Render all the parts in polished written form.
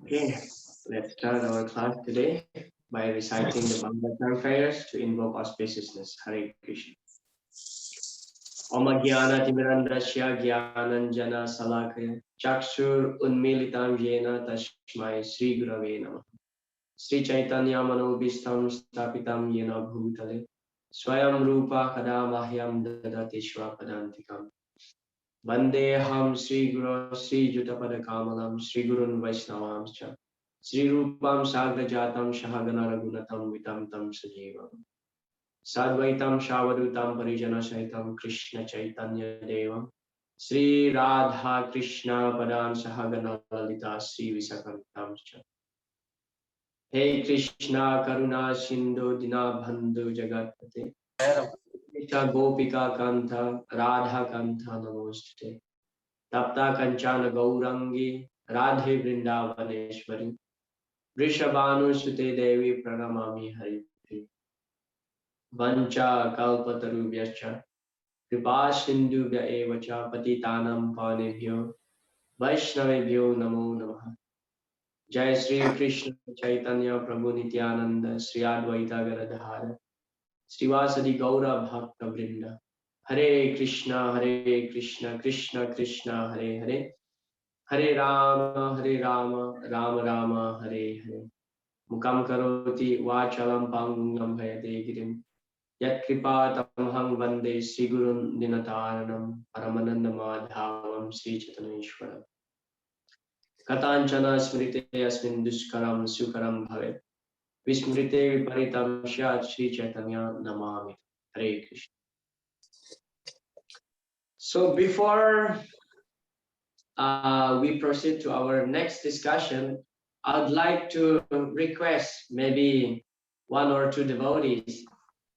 Okay, let's start our class today by reciting the Mangal prayers to invoke auspiciousness. Hare Krishna. Om Jnana Timirandasya Jnananjana Salakaya Chakshur Unmilitam Yena Tashmai Sri Gurave Namah. Sri Chaitanya Manobhistam Stapitam Yena Bhutale Swayam Rupa Kada Mahyam Dadati Shwapadantikam Vandeham Sri Guru Sri Jutapada Kamalam Sri Gurun Vaishnavamscha Sri Rupam Sagrajatam Shahagana Ragunatam Vitam Tam Sajivam Sadvaitam Shavadutam Parijana Saitam Krishna Chaitanya Devam Sri Radha Krishna Padan Sahagana Lalita Sri Visakantamscha Hey Krishna Karuna Sindhu Dina Bandhu Jagatpate Krishna Gopika Kanta Radha Kanta Namostate Tapta Kanchana Gaurangi Radhe Vrindavaneshwari Vrishabhanu Sute Devi Pranamami Hari Vancha Kalpatarubhyacha Kripa Sindhubhya Evacha Patitanam Panebhyo Vaishnavebhyo Namo Namaha Jai Sri Krishna Chaitanya Prabhu Nityananda Sri Advaita Garadhara Srivasadi Gaura Bhakta Vrinda Hare Krishna Krishna Krishna Hare Hare Hare Rama Rama Rama Hare Hare Mukam Karoti Vachalam Pangam Bhayate Girim Yat Kripa Tamham Vande Sri Gurun Dinataranam Paramananda Madhavam Sri Chaitanyeshwaram Katanchana Smrite Asmin Duskaram Sukaram Bhavet Vismrite Viparitam Shyat Sri Chaitanya Namami Hare Krishna. So before we proceed to our next discussion, I'd like to request maybe one or two devotees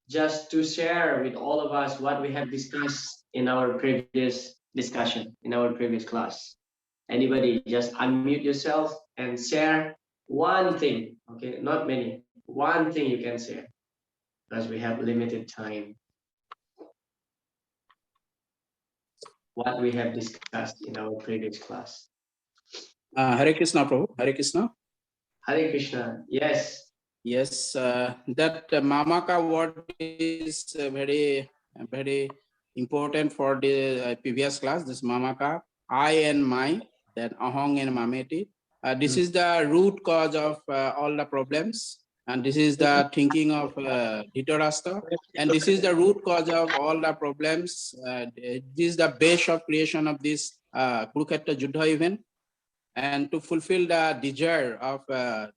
just to share with all of us what we have discussed in our previous discussion, in our previous class. Anybody, just unmute yourself and share one thing, okay? Not many, one thing you can share, because we have limited time. What we have discussed in our previous class. Hare Krishna, Prabhu. Hare Krishna. Hare Krishna. Yes. Yes, that Mamaka word is very important for the previous class. This Mamaka, I and my, then Ahong and Mameti. This is the root cause of all the problems. And this is the thinking of Dhritarashtra. And this is the root cause of all the problems. This is the base of creation of this Kurukshetra Juddha event. And to fulfill the desire of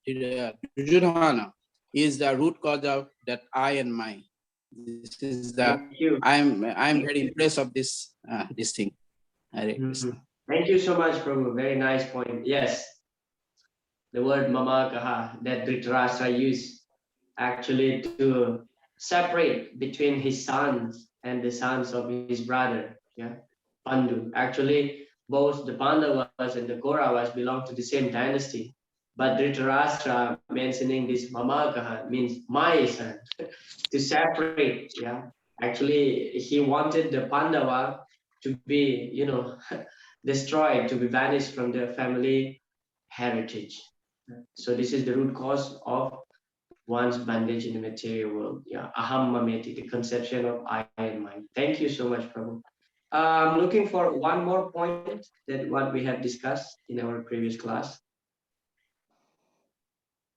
Duryodhana is the root cause of that I and my. This is the I'm very impressed of this thing. Thank you so much, Prabhu. Very nice point. Yes, the word Mamakaha that Dhritarashtra used actually to separate between his sons and the sons of his brother, yeah, Pandu. Actually, both the Pandavas and the Kauravas belong to the same dynasty. But Dhritarashtra mentioning this Mamakaha means my son, to separate, yeah. Actually, he wanted the Pandava to be, destroyed, to be banished from their family heritage. So this is the root cause of one's bondage in the material world. Yeah, aham mameti, the conception of I and mine. Thank you so much, Prabhu. I'm looking for one more point that what we have discussed in our previous class.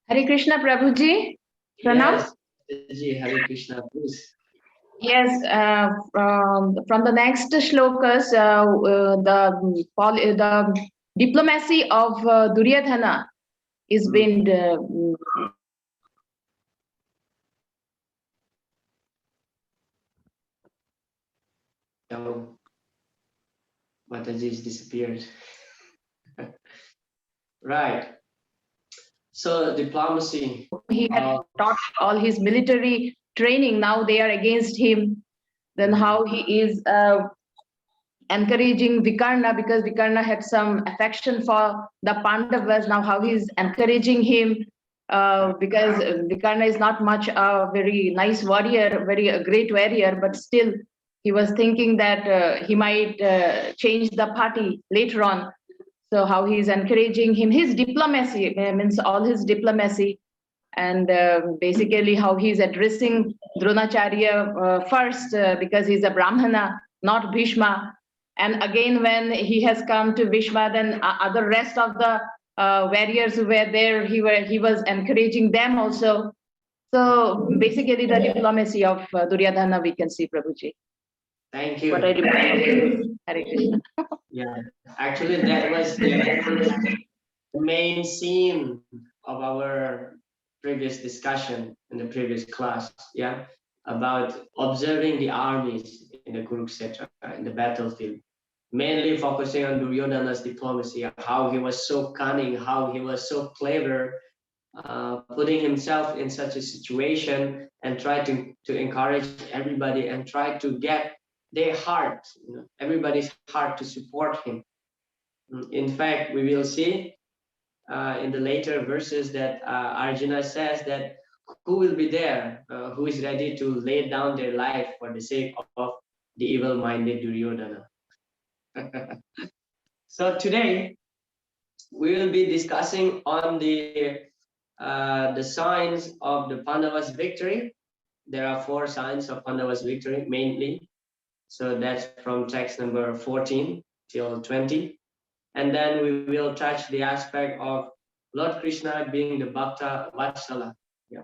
Hare Krishna, Prabhuji. Pranam. Yes, Hare Krishna, please. Yes, from the next shlokas, the diplomacy of Duryodhana is being Oh, Mataji's disappeared. Right. So diplomacy. He had taught all his military training. Now they are against him. Then how he is encouraging Vikarna, because Vikarna had some affection for the Pandavas. Now how he is encouraging him, because Vikarna is not much a very nice warrior, very great warrior, but still he was thinking that he might change the party later on. So how he's encouraging him, his diplomacy means all his diplomacy, and basically how he's addressing Dronacharya first because he's a Brahmana, not Bhishma. And again, when he has come to Bhishma, then other rest of the warriors who were there, he was encouraging them also. So basically, the diplomacy of Duryodhana we can see, Prabhuji. Thank you. What I remember. Hare Krishna. Yeah, actually, that was the main theme of our previous discussion in the previous class. Yeah, about observing the armies in the Kurukshetra, in the battlefield, mainly focusing on Duryodhana's diplomacy, how he was so cunning, how he was so clever, putting himself in such a situation and try to encourage everybody and try to get their heart, everybody's heart to support him. In fact, we will see in the later verses that Arjuna says that who will be there, who is ready to lay down their life for the sake of the evil-minded Duryodhana. So today we will be discussing on the signs of the Pandavas' victory. There are 4 signs of Pandavas' victory mainly. So that's from text number 14 till 20. And then we will touch the aspect of Lord Krishna being the Bhakta Vatsala. Yeah.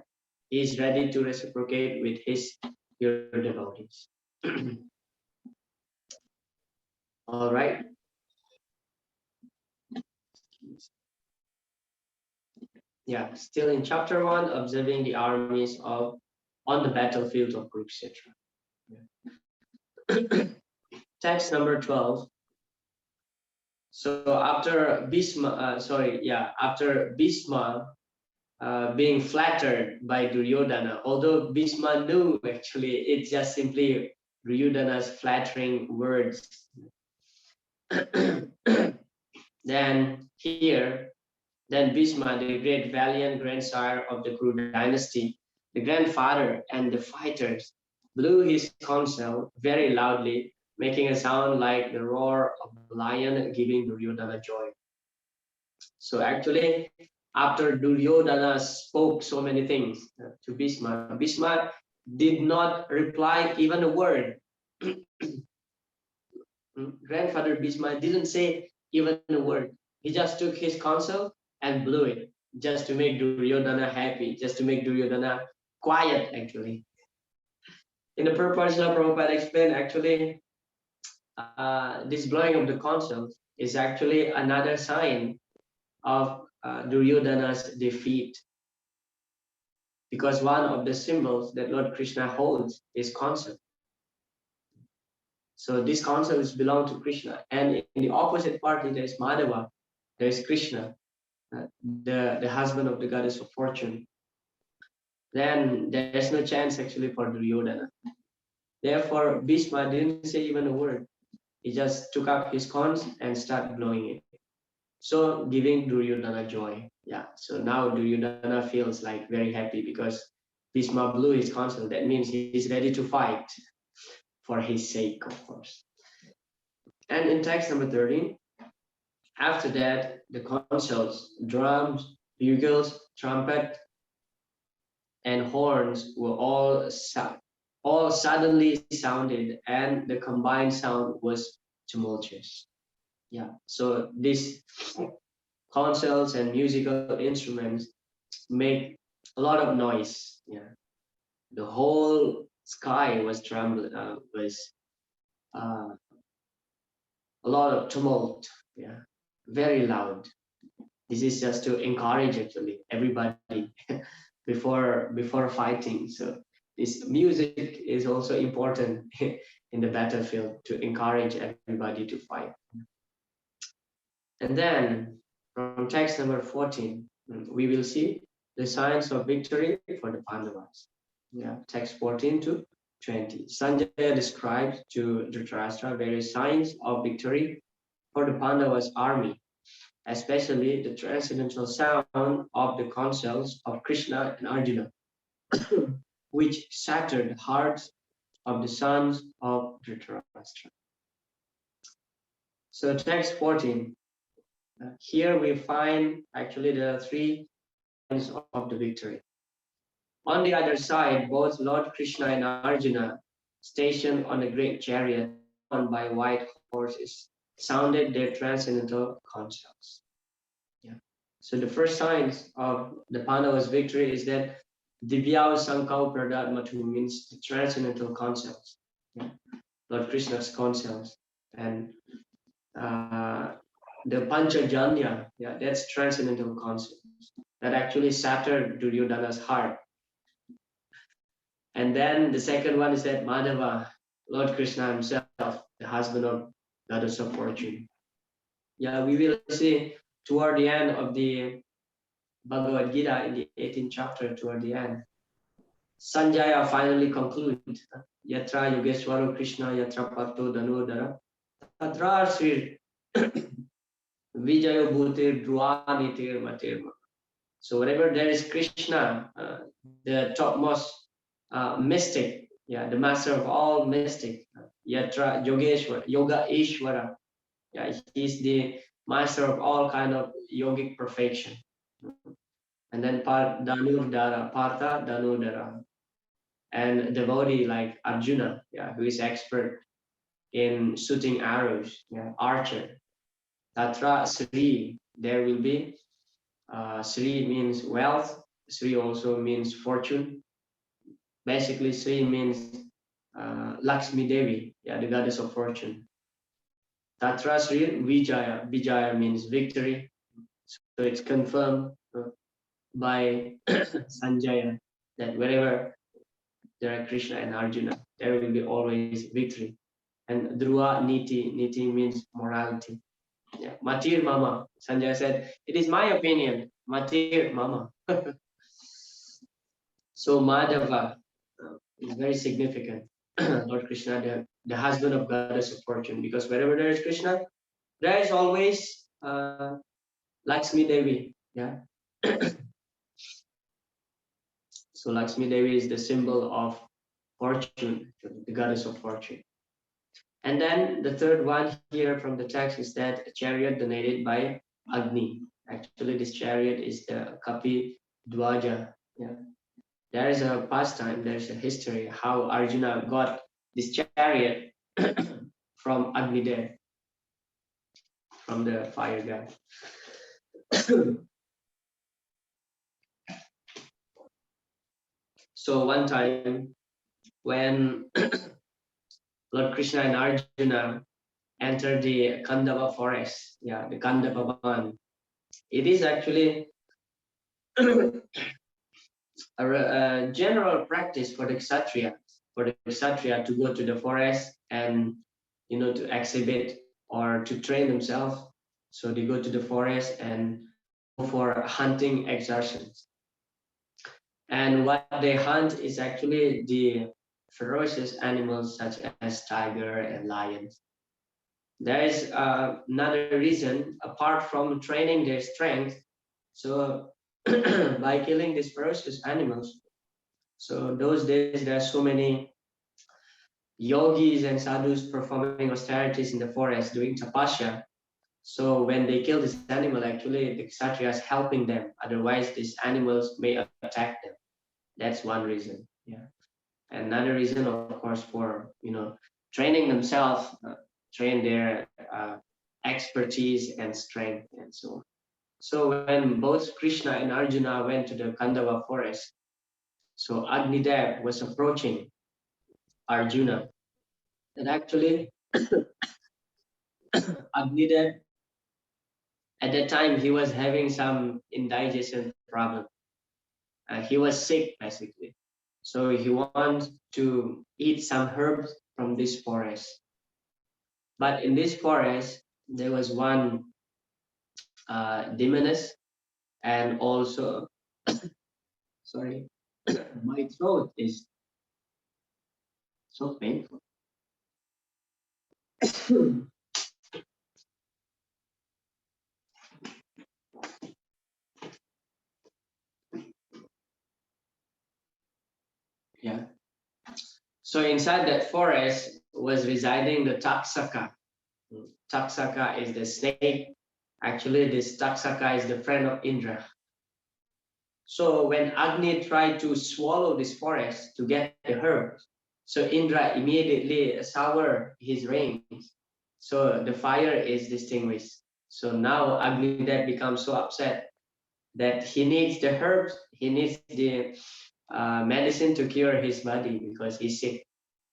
He is ready to reciprocate with his pure devotees. All right. Yeah, still in chapter 1, observing the armies on the battlefield of Kurukshetra. Yeah. Text number 12. So after Bhishma, after Bhishma being flattered by Duryodhana, although Bhishma knew actually it's just simply Duryodhana's flattering words. Then Bhishma, the great valiant grandsire of the Kuru dynasty, the grandfather and the fighters, blew his conch shell very loudly, making a sound like the roar of a lion, giving Duryodhana joy. So actually, after Duryodhana spoke so many things to Bhishma, Bhishma did not reply even a word. Grandfather Bhishma didn't say even a word. He just took his counsel and blew it, just to make Duryodhana happy, just to make Duryodhana quiet, actually. In the Purpasla, Prabhupada explained, actually, this blowing of the counsel is actually another sign of Duryodhana's defeat. Because one of the symbols that Lord Krishna holds is counsel. So this counsel is belong to Krishna. And in the opposite party, there is Madhava, there is Krishna, the husband of the goddess of fortune. Then there is no chance actually for Duryodhana. Therefore, Bhishma didn't say even a word. He just took up his conch and started blowing it. So giving Duryodhana joy. Yeah. So now Duryodhana feels like very happy because Bhishma blew his counsel. That means he is ready to fight for his sake, of course. And in text number 13, after that, the consuls, drums, bugles, trumpet, and horns were all suddenly sounded, and the combined sound was tumultuous. Yeah, so these consuls and musical instruments make a lot of noise. Yeah, the whole sky was trembling, a lot of tumult. Yeah, very loud. This is just to encourage actually everybody before fighting. So this music is also important in the battlefield to encourage everybody to fight. And then from text number 14, we will see the signs of victory for the Pandavas. Yeah, text 14 to 20. Sanjaya describes to Dhritarashtra various signs of victory for the Pandavas' army, especially the transcendental sound of the consuls of Krishna and Arjuna, which shattered hearts of the sons of Dhritarashtra. So text 14. Here we find actually the three signs of the victory. On the other side, both Lord Krishna and Arjuna, stationed on a great chariot drawn by white horses, sounded their transcendental concerts. Yeah. So the first signs of the Pandavas' victory is that Divyao Sankau Pradat Mathu means the transcendental concepts. Yeah. Lord Krishna's concepts. And the Panchajanya, yeah, that's transcendental concepts. That actually shattered Duryodhana's heart. And then the second one is that Madhava, Lord Krishna himself, the husband of Goddess of Fortune. Yeah, we will see toward the end of the Bhagavad Gita in the 18th chapter, toward the end. Sanjaya finally concludes, Yatra Yogeshwaro Krishna Yatra Pato Danodara Tatra Sri Vijayo Bhutir Dhruanitir Matirma. So wherever there is Krishna, the topmost mystic, yeah, the master of all mystic, Yatra Yogeshwara, Yoga Ishwara, yeah, he's the master of all kind of yogic perfection. And then Danurdara, Partha Danurdara, and devotee like Arjuna, yeah, who is expert in shooting arrows, yeah, archer. Tatra Sri, there will be Sri means wealth. Sri also means fortune. Basically, Sri means Lakshmi Devi, yeah, the goddess of fortune. Tatra Sri Vijaya. Vijaya means victory. So it's confirmed by Sanjaya that wherever there are Krishna and Arjuna, there will be always victory. And Dhruva Niti, Niti means morality. Yeah. Matir Mama. Sanjaya said, it is my opinion. Matir Mama. So Madhava is very significant. Lord Krishna, the husband of Goddess of Fortune, because wherever there is Krishna, there is always Lakshmi Devi. Yeah. So Lakshmi Devi is the symbol of fortune, the goddess of fortune. And then the third one here from the text is that a chariot donated by Agni. Actually, this chariot is the Kapi Dwaja. Yeah. There is a pastime, there's a history how Arjuna got this chariot from Agnidev, from the fire god. So one time when Lord Krishna and Arjuna entered the Pandava forest, yeah, the Pandava Ban, it is actually a general practice for the Kshatriya, to go to the forest and to exhibit or to train themselves. So they go to the forest and go for hunting exertions. And what they hunt is actually the ferocious animals such as tiger and lions. There is another reason apart from training their strength. So by killing these ferocious animals, so those days there are so many yogis and sadhus performing austerities in the forest doing tapasya. So when they kill this animal, actually the kshatriya is helping them. Otherwise, these animals may attack them. That's one reason. Yeah. Another reason, of course, for training themselves, train their expertise and strength and so on. So when both Krishna and Arjuna went to the Pandava forest, so Agnidev was approaching Arjuna. And actually, Agnidev, at that time, he was having some indigestion problem. He was sick, basically. So he wanted to eat some herbs from this forest. But in this forest, there was one demoness, and also, sorry, my throat is so painful. Yeah. So inside that forest was residing the Taksaka. Taksaka is the snake. Actually, this Taksaka is the friend of Indra. So when Agni tried to swallow this forest to get the herb, so Indra immediately soured his reins. So the fire is extinguished. So now Agni Dev becomes so upset that he needs the herbs, he needs the medicine to cure his body because he's sick.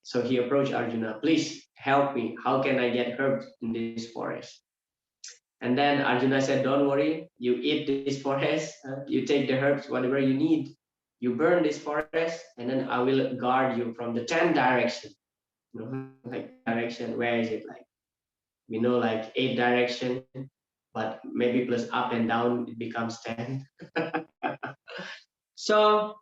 So he approached Arjuna, please help me. How can I get herbs in this forest? And then Arjuna said, don't worry, you eat this forest, you take the herbs, whatever you need, you burn this forest, and then I will guard you from the 10 direction. You know, like direction, where is it like? We know like 8 direction, but maybe plus up and down, it becomes 10. So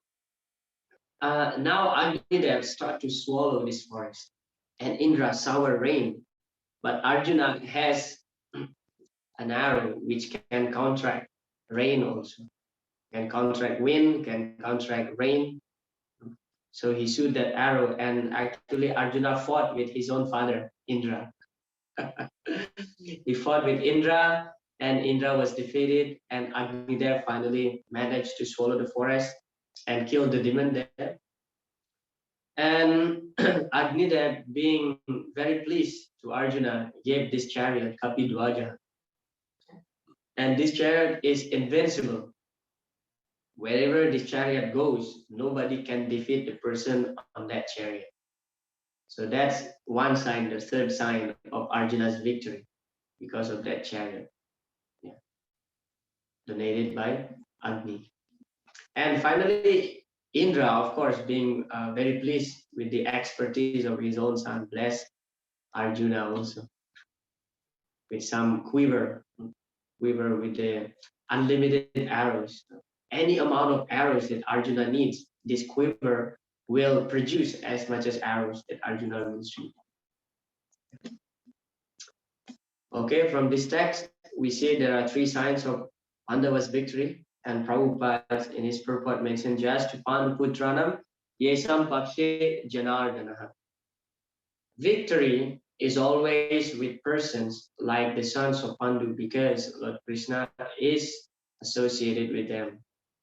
now Agnidev start to swallow this forest and Indra sour rain, but Arjuna has an arrow which can counteract rain also, can counteract wind, can counteract rain. So he shoot that arrow and actually Arjuna fought with his own father, Indra. He fought with Indra and Indra was defeated and Agnidev finally managed to swallow the forest and kill the demon there. And Agnidev, being very pleased to Arjuna, gave this chariot, Kapidwaja. And this chariot is invincible. Wherever this chariot goes, nobody can defeat the person on that chariot. So that's one sign, the third sign of Arjuna's victory because of that chariot. Yeah. Donated by Agni. And finally, Indra, of course, being very pleased with the expertise of his own son, blessed Arjuna also with some quiver with the unlimited arrows. Any amount of arrows that Arjuna needs, this quiver will produce as much as arrows that Arjuna will shoot. Okay, from this text, we see there are 3 signs of Pandavas' victory, and Prabhupada in his purport mentioned just to Panduputranam, Yesam Pakshe Janardanaha. Victory is always with persons like the sons of Pandu because Lord Krishna is associated with them.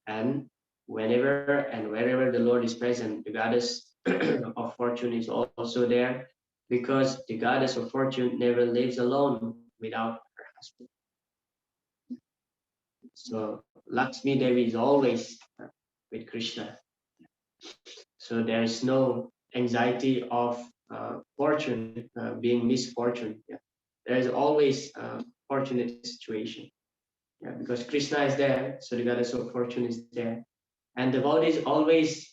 And whenever and wherever the Lord is present, the goddess of fortune is also there because the goddess of fortune never lives alone without her husband. So Lakshmi Devi is always with Krishna. So there is no anxiety of fortune being misfortune. Yeah. There is always fortunate situation. Yeah, because Krishna is there, so the goddess of fortune is there, and the devotee is always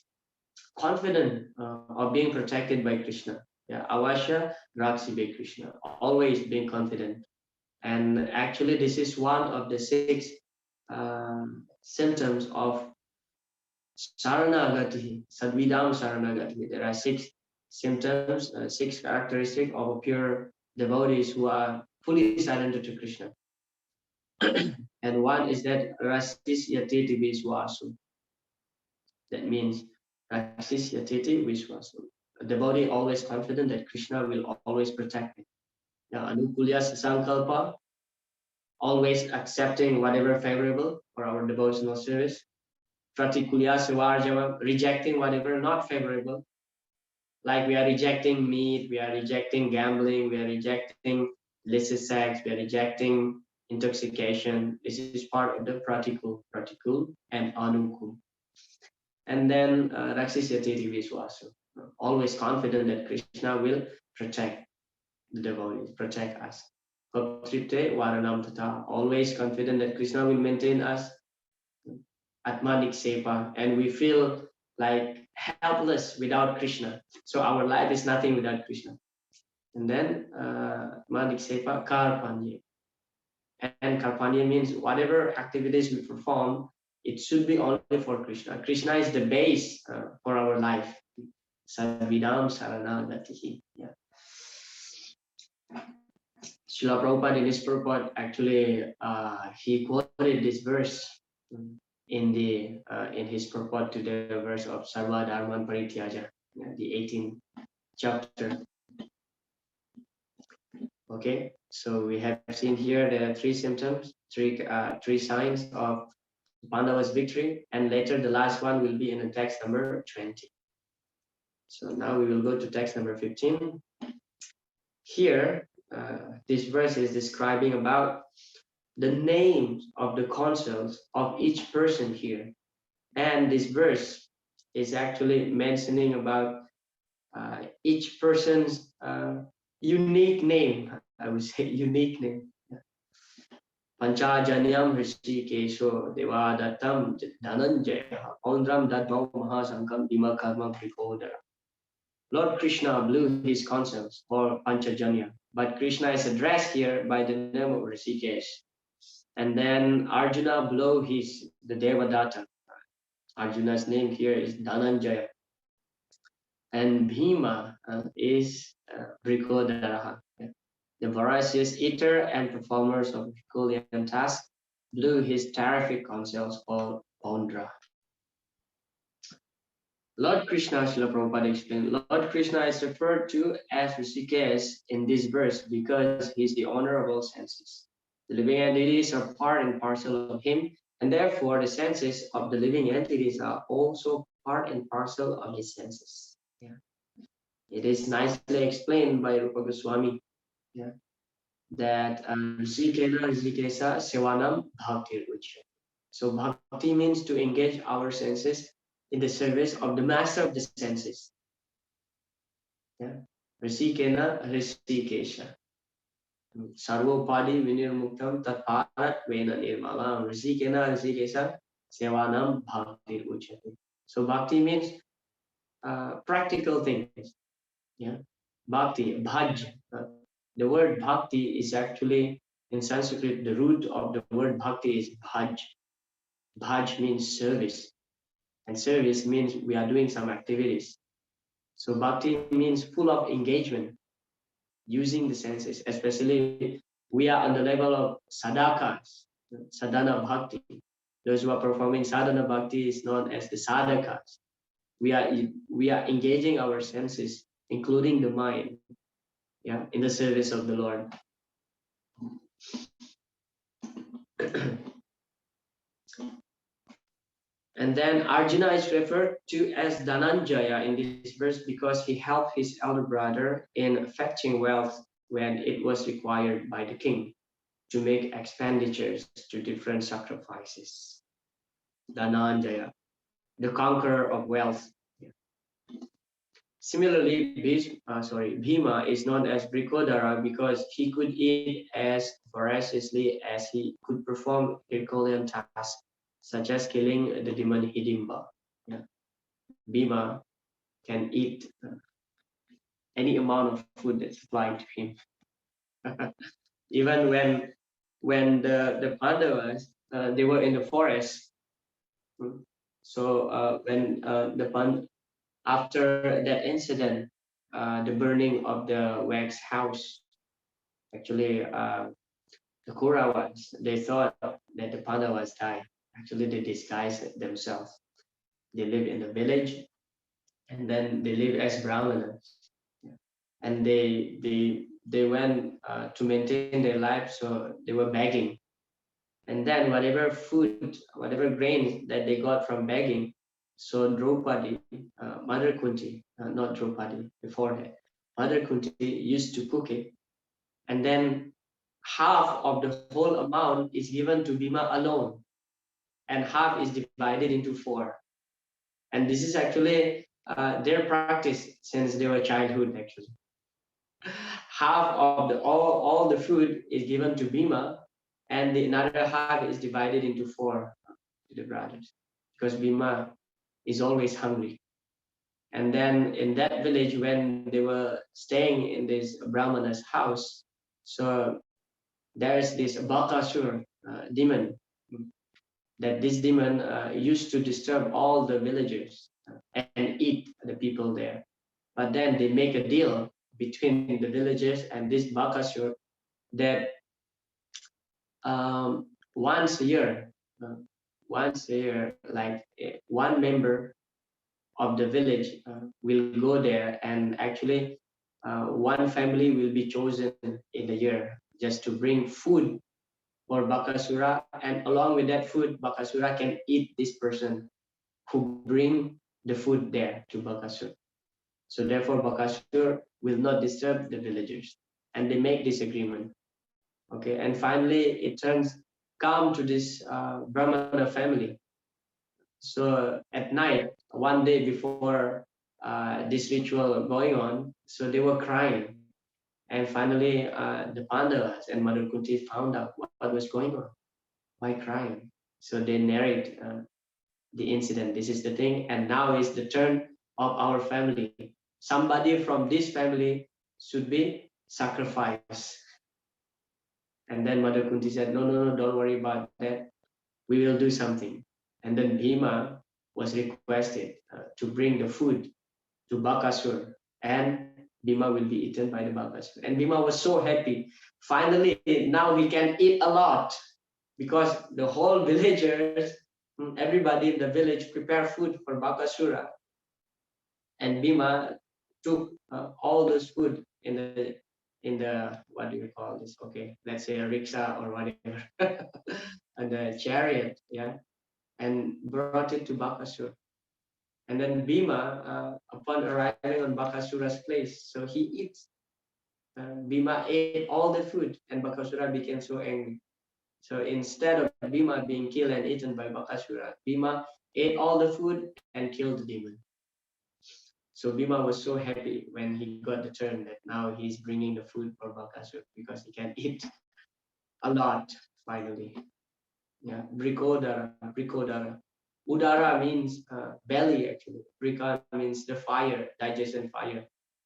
confident of being protected by Krishna. Yeah, Avasya Raksibe Krishna, always being confident. And actually, this is one of the 6 symptoms of Saranagati, Sadvidam Saranagati. There are 6 symptoms, 6 characteristics of a pure devotees who are fully surrendered to Krishna. And one is that Rasisya-titi Vishwasu. That means Rasisya-titi Vishwasu. A devotee always confident that Krishna will always protect him. Anukulya Sankalpa, always accepting whatever favorable for our devotional service. Pratikulya Sivarjava, rejecting whatever not favorable. Like we are rejecting meat, we are rejecting gambling, we are rejecting illicit sex, we are rejecting intoxication. This is part of the pratikul and anukul. And then Raksisyatiti Vishwasu, always confident that Krishna will protect the devotees, protect us. Kotrite Varanam Tata, always confident that Krishna will maintain us. Atmanik Sepa, and we feel like helpless without Krishna. So our life is nothing without Krishna. And then Atmanik Sepa Karpanya. And Karpanya means whatever activities we perform, it should be only for Krishna. Krishna is the base for our life. Savidam Saranagatihi. Yeah. Srila Prabhupada in his purport actually he quoted this verse in his purport to the verse of Sarva Dharman Parityaja, the 18th chapter. Okay, so we have seen here the three symptoms, three signs of Pandavas' victory, and later the last one will be in the text number 20. So now we will go to text number 15. Here, this verse is describing about the names of the consuls of each person here. And this verse is actually mentioning about each person's unique name. I would say unique name. Panchajanyam Hrishikesho Devadatam Dhananjaya Ondram Dadvam Mahasankam Bhimakarma Prikodara. Lord Krishna blew his consuls for Panchajanya, but Krishna is addressed here by the name of Rishikesh. And then Arjuna blew the Devadatta. Arjuna's name here is Dhananjaya. And Bhima is Brikodaraha. The voracious eater and performers of Herculean tasks blew his terrific consuls called Pondra. Lord Krishna, Srila Prabhupada explained, Lord Krishna is referred to as Rishikesh in this verse because he is the owner of all senses. The living entities are part and parcel of him, and therefore the senses of the living entities are also part and parcel of his senses. Yeah. It is nicely explained by Rupa Goswami, yeah, that Rishikena Rishikesa Sevanam Bhakti Rucha. So bhakti means to engage our senses in the service of the master of the senses. Yeah. Rishikena Rishikesha. Sarvopadi Vinirmuktam Tatparat Vena Nirmalam. Rishikena Rishikesha Sevanam Bhakti Uchati. So bhakti means practical things. Yeah. Bhakti, bhaj. The word bhakti is actually in Sanskrit, the root of the word bhakti is bhaj. Bhaj means service. And service means we are doing some activities. So bhakti means full of engagement, using the senses, especially we are on the level of sadhakas, sadhana bhakti. Those who are performing sadhana bhakti is known as the sadhakas. We are engaging our senses, including the mind, yeah, in the service of the Lord. And then Arjuna is referred to as Dhananjaya in this verse because he helped his elder brother in fetching wealth when it was required by the king to make expenditures to different sacrifices. Dhananjaya, the conqueror of wealth. Similarly, Bhima is known as Brikodara because he could eat as voraciously as he could perform Herculean tasks, such as killing the demon Hidimba. Yeah. Bhima can eat any amount of food that's supplied to him. Even when the Pandavas they were in the forest, so when after that incident, the burning of the wax house, actually the Kauravas, they thought that the Pandavas died. Actually, they disguised themselves. They live in the village, and then they live as Brahmanas. And they went to maintain their life, so they were begging. And then whatever food, whatever grains that they got from begging, so Draupadi, Mother Kunti, not Draupadi, before that, Mother Kunti used to cook it. And then half of the whole amount is given to Bhima alone. And half is divided into 4. And this is actually their practice since they were childhood, actually. Half of all the food is given to Bhima, and the another half is divided into 4 to the brothers, because Bhima is always hungry. And then in that village, when they were staying in this Brahmana's house, so there's this Bakasur demon, that this demon used to disturb all the villagers and eat the people there. But then they make a deal between the villagers and this Bakasur that once a year, like one member of the village will go there, and actually one family will be chosen in the year just to bring food for Bakasura, and along with that food, Bakasura can eat this person who bring the food there to Bakasur. So therefore, Bakasur will not disturb the villagers, and they make this agreement. Okay, and finally, it turns calm to this Brahmana family. So at night, one day before this ritual going on, so they were crying, and finally, the Pandavas and Mother Kunti found out what was going on. Why crying? So they narrate the incident. This is the thing, and now is the turn of our family. Somebody from this family should be sacrificed. And then Mother Kunti said, no, no, no, don't worry about that. We will do something. And then Bhima was requested to bring the food to Bakasur, and Bhima will be eaten by the Bakasur. And Bhima was so happy. Finally, now we can eat a lot, because the whole villagers, everybody in the village prepare food for Bakasura. And Bhima took all those food in the what do you call this? Okay, let's say a rickshaw or whatever, and the chariot, yeah, and brought it to Bakasura. And then Bhima, upon arriving on Bakasura's place, so he eats. Bhima ate all the food, and Bakasura became so angry. So instead of Bhima being killed and eaten by Bakasura, Bhima ate all the food and killed the demon. So Bhima was so happy when he got the turn that now he's bringing the food for Bakasura, because he can eat a lot finally. Yeah, Brikodara, Brikodara. Udara means belly actually. Brika means the fire, digestion fire.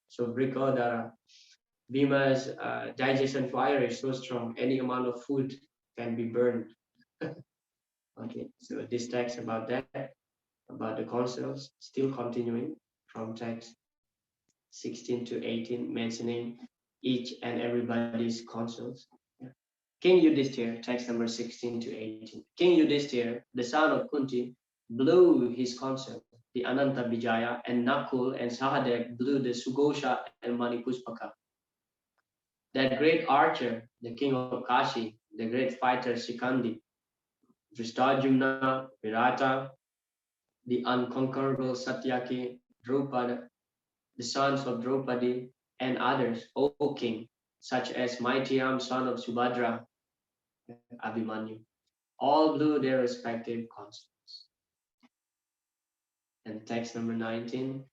So Brikodara. Bhima's digestion fire is so strong, any amount of food can be burned. Okay, so this text about that, about the councils, still continuing from text 16 to 18, mentioning each and everybody's councils. Yeah. King Yudhishthir, text number 16 to 18. King Yudhishthir, the son of Kunti, blew his council, the Ananta Vijaya, and Nakul and Sahadev blew the Sugosha and Manipuspaka. That great archer, the king of Kashi, the great fighter Sikandi, Drishtajumna, Virata, the unconquerable Satyaki, Drupada, the sons of Draupadi, and others, O king, such as Maitiyam, son of Subhadra, Abhimanyu, all blew their respective concerts. And text number 19,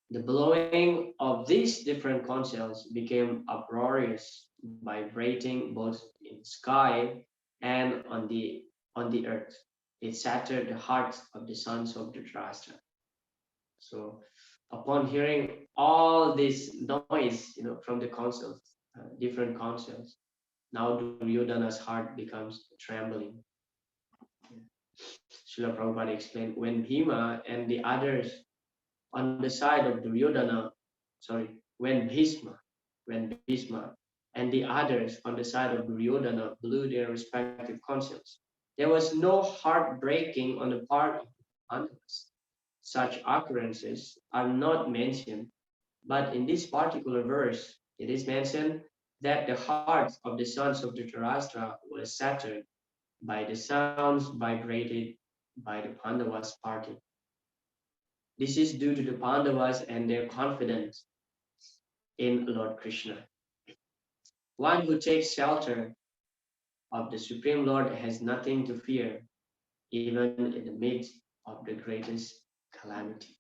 the blowing of these different concerts became uproarious, vibrating both in sky and on the earth. It shattered the hearts of the sons of Dhritarashtra. So upon hearing all this noise, from the councils, different councils, now Duryodhana's heart becomes trembling. Srila Prabhupada explained, when Bhima and the others on the side of Duryodhana, when Bhishma and the others on the side of Duryodhana blew their respective councils, there was no heartbreaking on the part of the Pandavas. Such occurrences are not mentioned, but in this particular verse, it is mentioned that the hearts of the sons of Dhritarashtra were shattered by the sounds vibrated by the Pandavas' party. This is due to the Pandavas and their confidence in Lord Krishna. One who takes shelter of the Supreme Lord has nothing to fear, even in the midst of the greatest calamity.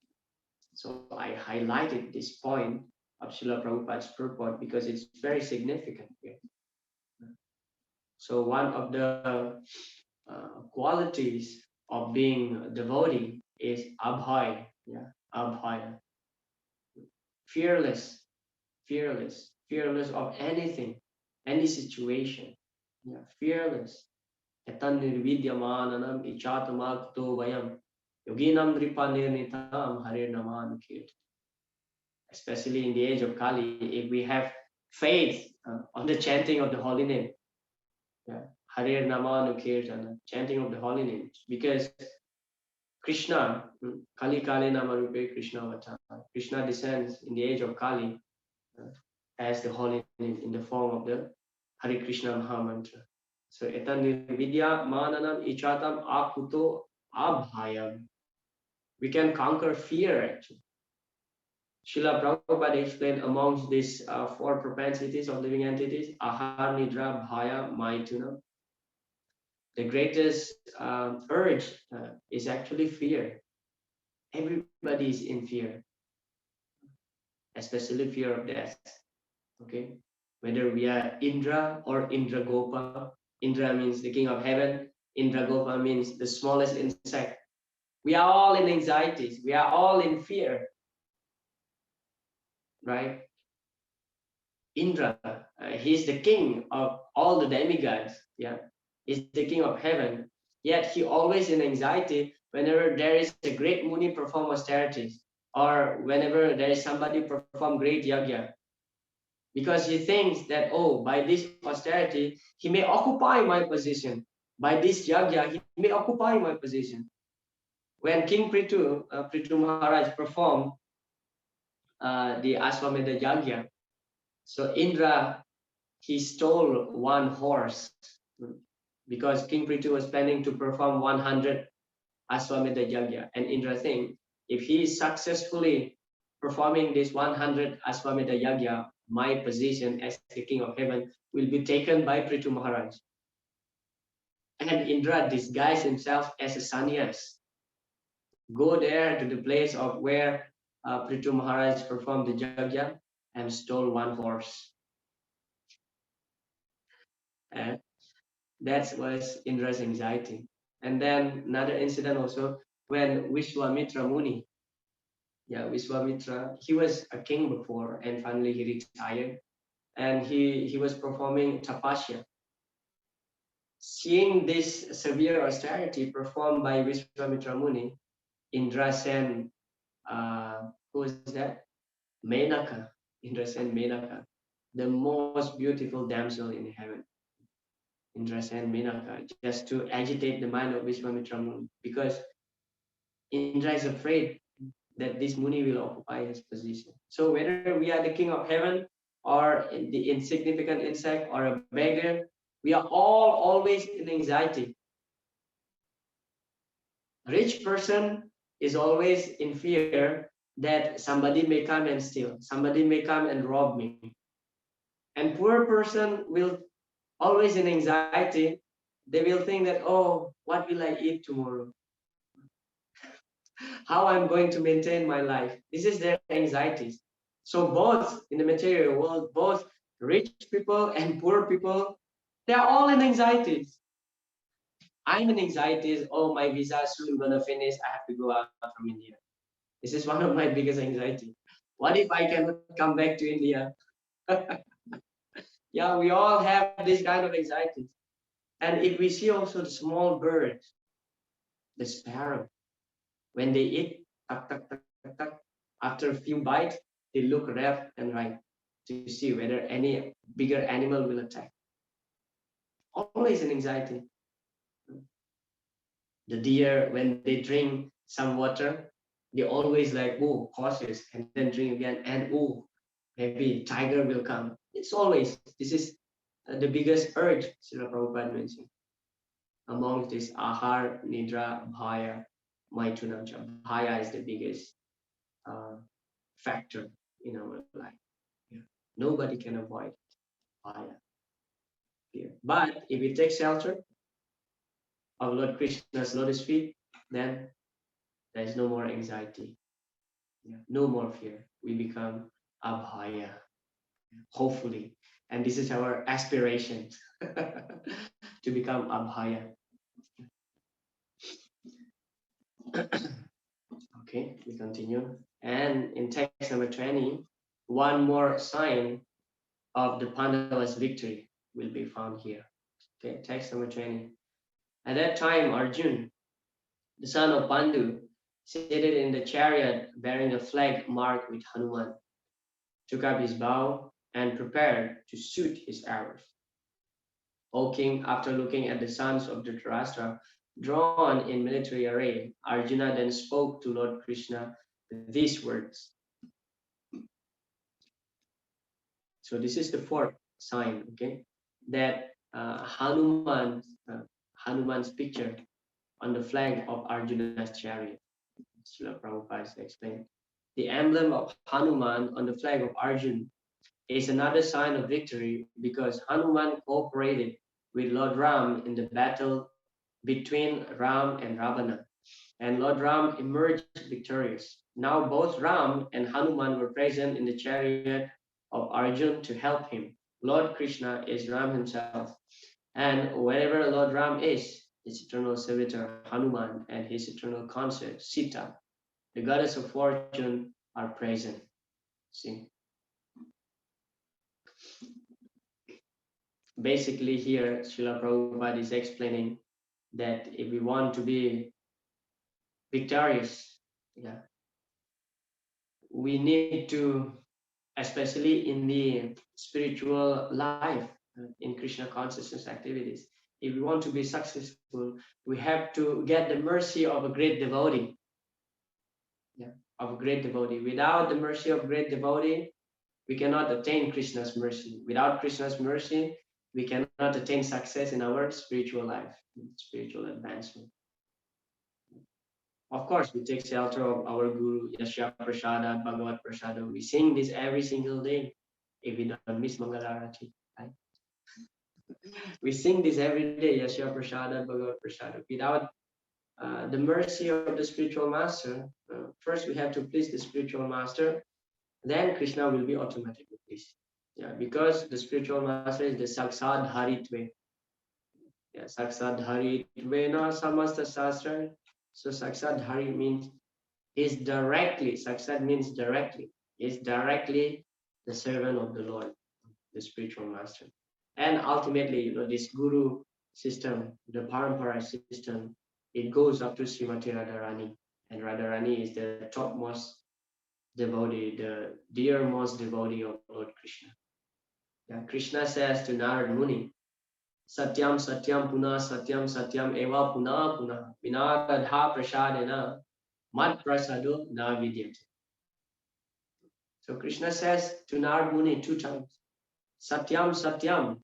So I highlighted this point of Srila Prabhupada's purport because it's very significant here. So one of the qualities of being a devotee is abhay, abhaya, fearless of anything, any situation, fearless. Etan nirvidyamananam ichatamakto vayam yoginam dripanirnitam harir naman kirt. Especially in the age of Kali, if we have faith on the chanting of the holy name, Harir Namanu Kirtana, chanting of the holy names, because Krishna, Kali Kale Namarupe Krishna Avatar. Krishna descends in the age of Kali as the holy in the form of the Hare Krishna Mahamantra. So etan vidya mananam ichatam akuto abhayam. We can conquer fear actually. Srila Prabhupada explained amongst these four propensities of living entities, ahar, nidra, bhaya, maituna. The greatest urge is actually fear. Everybody is in fear, especially fear of death. Okay, whether we are Indra or Indragopa. Indra means the king of heaven. Indragopa means the smallest insect. We are all in anxieties. We are all in fear, right? Indra, he's the king of all the demigods. Yeah, he's the king of heaven. Yet he always in anxiety whenever there is a great Muni perform austerities, or whenever there is somebody perform great yajna, because he thinks that, oh, by this austerity he may occupy my position. By this yajna he may occupy my position. When King Prithu Maharaj performed the Ashwamedha yajna, so Indra, he stole one horse because King Prithu was planning to perform 100 Ashwamedha yajna, and Indra think if he is successfully performing this 100 Ashwamedha yajna, my position as the king of heaven will be taken by Prithu Maharaj. And Indra disguised himself as a sannyas, go there to the place of where Prithu Maharaj performed the yajna and stole one horse. And that was Indra's anxiety. And then another incident also when Vishwamitra Muni, Vishwamitra, he was a king before and finally he retired and he was performing tapasya. Seeing this severe austerity performed by Vishwamitra Muni, Indra sent, who is that? Menaka. Indra sent Menaka, the most beautiful damsel in heaven. Indra sent Menaka just to agitate the mind of Vishwamitra Muni, because Indra is afraid that this Muni will occupy his position. So whether we are the king of heaven or the insignificant insect or a beggar, we are all always in anxiety. Rich person is always in fear that somebody may come and steal, somebody may come and rob me. And poor person will always in anxiety. They will think that, oh, what will I eat tomorrow? How I'm going to maintain my life. This is their anxieties. So both in the material world, both rich people and poor people, they are all in anxieties. I'm in anxieties. Oh, my visa soon gonna finish. I have to go out from India. This is one of my biggest anxiety. What if I cannot come back to India? Yeah, we all have this kind of anxieties. And if we see also the small birds, the sparrow, when they eat, tuck, tuck, tuck, tuck, tuck, after a few bites, they look left and right to see whether any bigger animal will attack. Always an anxiety. The deer, when they drink some water, they always like, oh, cautious, and then drink again, and oh, maybe tiger will come. It's always, this is the biggest urge, Srila Prabhupada mentioned. Amongst this ahar, nidra, bhaya, maithunamcha. Bhaya is the biggest factor in our life. Yeah. Nobody can avoid bhaya, fear. But if we take shelter of Lord Krishna's lotus feet, then there is no more anxiety, no more fear. We become abhaya, hopefully. And this is our aspiration to become abhaya. Okay, we continue. And in text number 20, one more sign of the Pandavas' victory will be found here. Okay, text number 20. At that time, Arjun, the son of Pandu, seated in the chariot bearing a flag marked with Hanuman, took up his bow and prepared to shoot his arrows. O king, after looking at the sons of Dhritarashtra, drawn in military array, Arjuna then spoke to Lord Krishna these words. So this is the fourth sign, okay, that Hanuman's picture on the flag of Arjuna's chariot. Srila Prabhupada explained. The emblem of Hanuman on the flag of Arjun is another sign of victory because Hanuman cooperated with Lord Ram in the battle between Ram and Ravana, and Lord Ram emerged victorious. Now both Ram and Hanuman were present in the chariot of Arjun to help him. Lord Krishna is Ram himself, and wherever Lord Ram is, his eternal servitor Hanuman and his eternal consort Sita, the goddess of fortune, are present. See, basically here Srila Prabhupada is explaining that if we want to be victorious, yeah, we need to, especially in the spiritual life, in Krishna consciousness activities, if we want to be successful, we have to get the mercy of a great devotee. Yeah, of a great devotee. Without the mercy of great devotee, we cannot attain Krishna's mercy. Without Krishna's mercy, we cannot attain success in our spiritual life, spiritual advancement. Of course, we take shelter of our Guru, Yasya Prasada, Bhagavat Prasada. We sing this every single day if we don't miss Mangalarati. Right? We sing this every day, Yasya Prasada, Bhagavat Prasada. Without the mercy of the spiritual master, first we have to please the spiritual master, then Krishna will be automatically pleased. Yeah, because the spiritual master is the Saksad Haritve. Yeah, Saksad Haritve na Samasta Sastra. So Saksad Hari means is directly, Saksad means directly, is directly the servant of the Lord, the spiritual master. And ultimately, you know, this Guru system, the Parampara system, it goes up to Srimati Radharani. And Radharani is the topmost devotee, the dearmost devotee of Lord Krishna. Yeah, Krishna says to Narad Muni, Satyam Satyam Puna Satyam Satyam Eva Puna Puna Vinaradha Prasadena Mat Prasado Na Vidyate. So Krishna says to Narad Muni two times, Satyam Satyam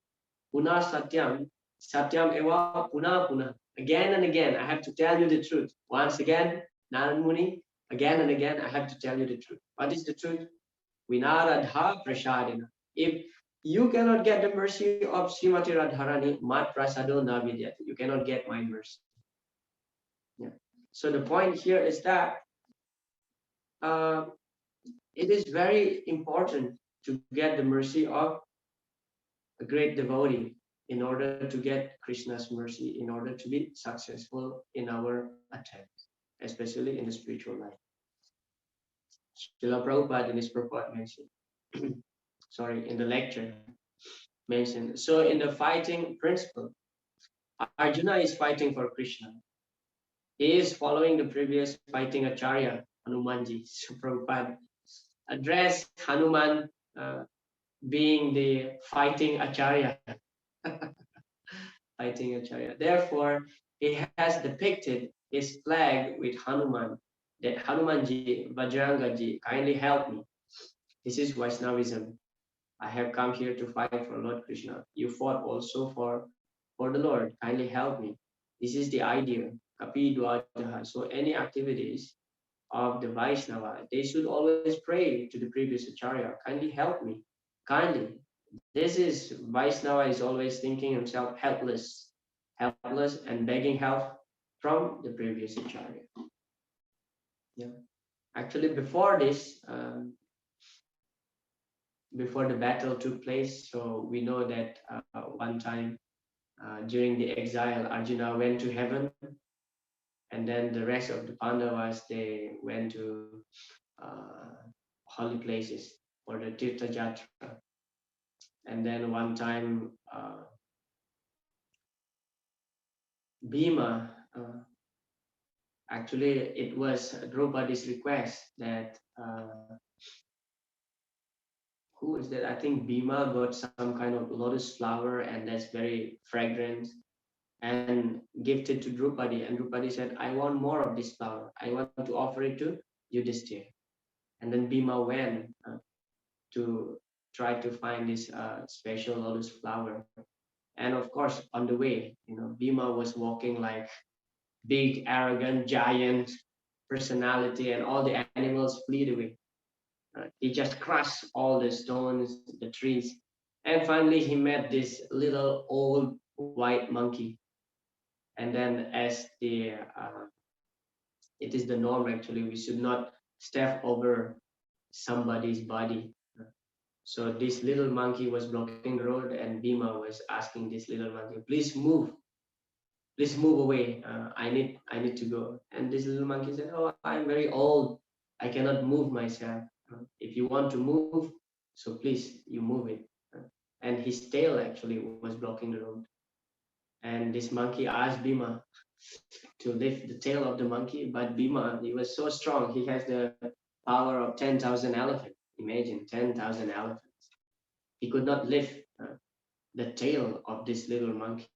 Puna Satyam Satyam Eva Puna Puna. Again and again, I have to tell you the truth. Once again, Narad Muni, again and again, I have to tell you the truth. What is the truth? Vinaradha Prasadena. If you cannot get the mercy of Srimati Radharani, Mat Prasado Na Vidyate. You cannot get my mercy. Yeah. So the point here is that it is very important to get the mercy of a great devotee in order to get Krishna's mercy, in order to be successful in our attempts, especially in the spiritual life. Srila Prabhupada in his purport mentioned, sorry, in the lecture mentioned. So in the fighting principle, Arjuna is fighting for Krishna. He is following the previous fighting Acharya, Hanumanji. So Prabhupada addressed Hanuman being the fighting Acharya. Fighting Acharya. Therefore, he has depicted his flag with Hanuman, that Hanumanji, Vajrangaji, kindly help me. This is Vaishnavism. I have come here to fight for Lord Krishna. You fought also for the Lord. Kindly help me. This is the idea. Kapi Dwajaha. So any activities of the Vaishnava, they should always pray to the previous Acharya. Kindly help me. Kindly. This is Vaishnava is always thinking himself helpless and begging help from the previous Acharya. Yeah. Actually, before this, before the battle took place, so we know that one time during the exile, Arjuna went to heaven, and then the rest of the Pandavas, they went to holy places for the Tirtha Jatra. And then one time, Bhima, actually it was Draupadi's request that, who is that? I think Bhima got some kind of lotus flower and that's very fragrant. and gifted to Drupadi. And Drupadi said, I want more of this flower. I want to offer it to Yudhishthira. And then Bhima went to try to find this special lotus flower. And of course, on the way, Bhima was walking like big, arrogant, giant personality, and all the animals fled away. He just crushed all the stones, the trees, and finally he met this little old white monkey. And then, as it is the norm actually, we should not step over somebody's body. So this little monkey was blocking the road, and Bhima was asking this little monkey, please move away. I need to go. And this little monkey said, oh, I'm very old. I cannot move myself. If you want to move, so please, you move it. And his tail actually was blocking the road. And this monkey asked Bhima to lift the tail of the monkey, but Bhima, he was so strong. He has the power of 10,000 elephants. Imagine 10,000 elephants. He could not lift the tail of this little monkey.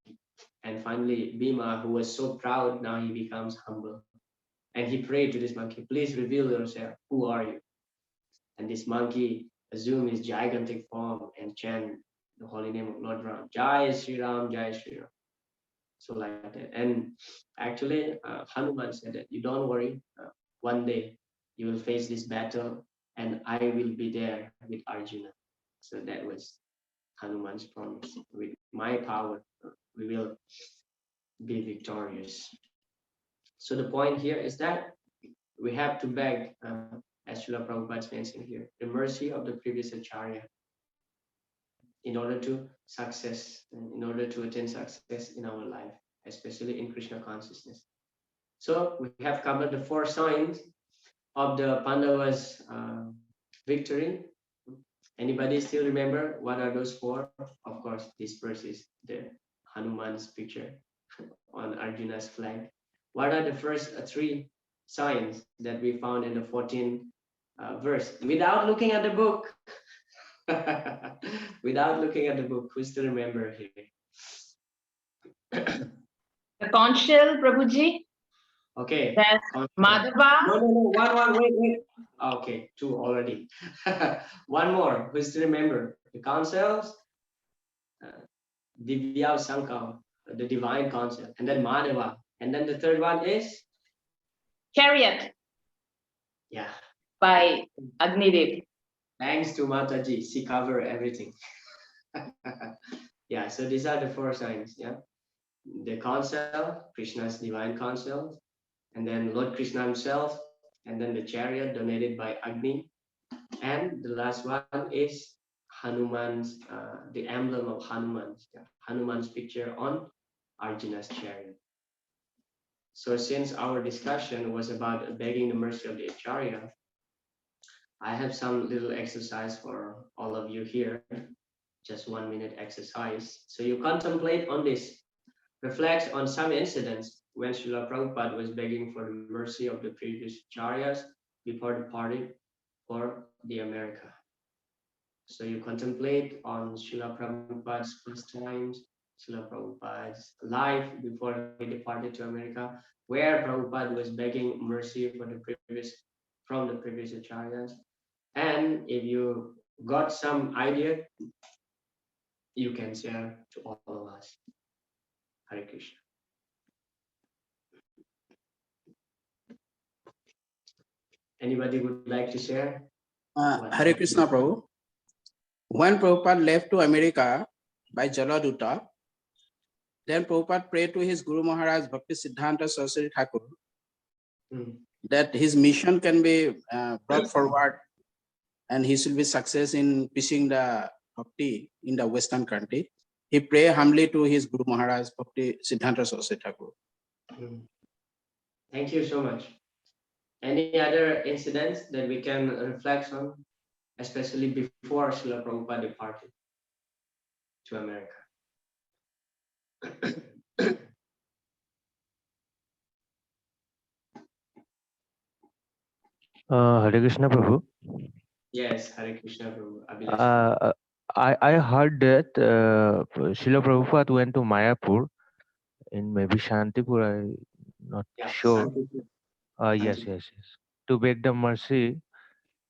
And finally, Bhima, who was so proud, now he becomes humble. And he prayed to this monkey, please reveal yourself. Who are you? And this monkey assumed his gigantic form and chant the holy name of Lord Ram. Jai Sri Ram, Jai Sri Ram. So like that. And actually, Hanuman said that you don't worry. One day you will face this battle and I will be there with Arjuna. So that was Hanuman's promise. With my power, we will be victorious. So the point here is that we have to beg, as Srila Prabhupada mentioned here, the mercy of the previous Acharya in order to success, in order to attain success in our life, especially in Krishna consciousness. So we have covered the 4 signs of the Pandavas' victory. Anybody still remember what are those 4? Of course, this verse is the Hanuman's picture on Arjuna's flag. What are the first 3 signs that we found in the 14th verse? Without looking at the book. Without looking at the book, who still remember here? The conch shell, Prabhuji. Okay. That's Madhava. No, one, wait. Okay, 2 already. One more, who still remember? The councils, Divya Sankam, the divine council, and then Madhava. And then the 3rd one is? Chariot. Yeah. By Agnidev. Thanks to Mataji, she covered everything. Yeah, so these are the 4 signs. Yeah, the council, Krishna's divine council, and then Lord Krishna himself, and then the chariot donated by Agni, and the last one is Hanuman's, the emblem of Hanuman's picture on Arjuna's chariot. So since our discussion was about begging the mercy of the Acharya, I have some little exercise for all of you here, just 1 minute exercise. So you contemplate on this, reflect on some incidents when Srila Prabhupada was begging for the mercy of the previous Acharyas before departing for the America. So you contemplate on Srila Prabhupada's first times, Srila Prabhupada's life before he departed to America, where Prabhupada was begging mercy for from the previous Acharyas. And if you got some idea, you can share to all of us. Hare Krishna. Anybody would like to share? Hare Krishna, Prabhu. When Prabhupada left to America by Jaladuta, then Prabhupada prayed to his Guru Maharaj Bhakti Siddhanta Saraswati Thakur that his mission can be brought forward and he should be success in preaching the Bhakti in the Western country. He prayed humbly to his Guru Maharaj Bhakti Siddhanta Saraswati Thakur. Thank you so much. Any other incidents that we can reflect on, especially before Srila Prabhupada departed to America? Hare Krishna Prabhu. Yes, Hare Krishna Prabhu. I heard that Srila Prabhupada went to Mayapur in maybe Shantipur, I'm not Yeah, sure. Santipur. Yes, Santipur. yes, yes. To beg the mercy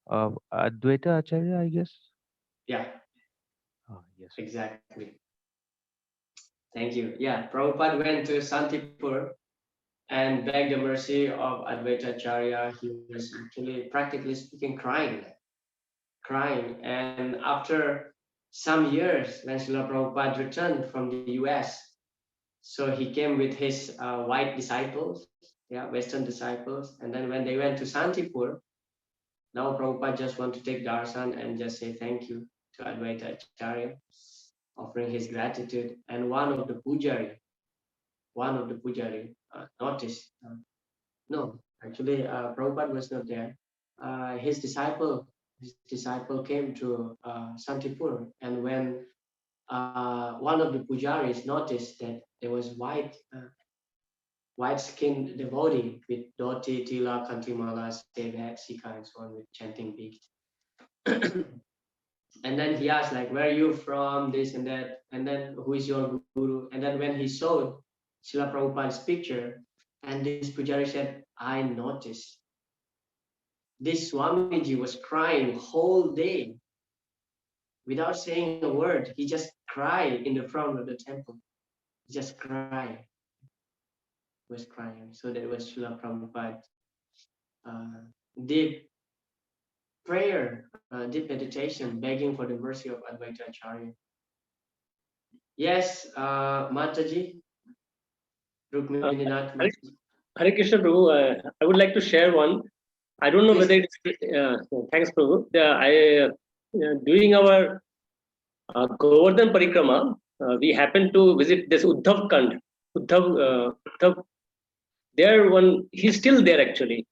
of Advaita Acharya, I guess. Yeah, Yes. exactly. Thank you. Yeah, Prabhupada went to Santipur and begged the mercy of Advaita Acharya. He was actually, practically speaking, crying. And after some years, when Srila Prabhupada returned from the US, so he came with his white disciples, yeah, Western disciples. And then when they went to Santipur, now Prabhupada just want to take darshan and just say thank you to Advaita Acharya, offering his gratitude. And one of the pujari noticed, no, actually, Prabhupada was not there. His disciple came to Santipur, and when one of the pujaris noticed that there was white-skinned devotee with dhoti, tila, kantimala, seva, sika, and so on, with chanting beads. And then he asked, like, where are you from, this and that, and then who is your guru? And then when he saw Srila Prabhupada's picture, and this pujari said, I noticed this Swamiji was crying whole day without saying a word. He just cried in the front of the temple. He just cried. He was crying. So that was Srila Prabhupada uh, deep prayer, deep meditation, begging for the mercy of Advaita Acharya. Yes, Mataji, Uh, Rukmininath Hare Mataji. Hare Krishna, Prabhu. I would like to share one. I don't know Please. whether it's. Thanks, Prabhu. During our Govardhan Parikrama, we happened to visit this Uddhav Kand. Uddhav, there he's still there actually.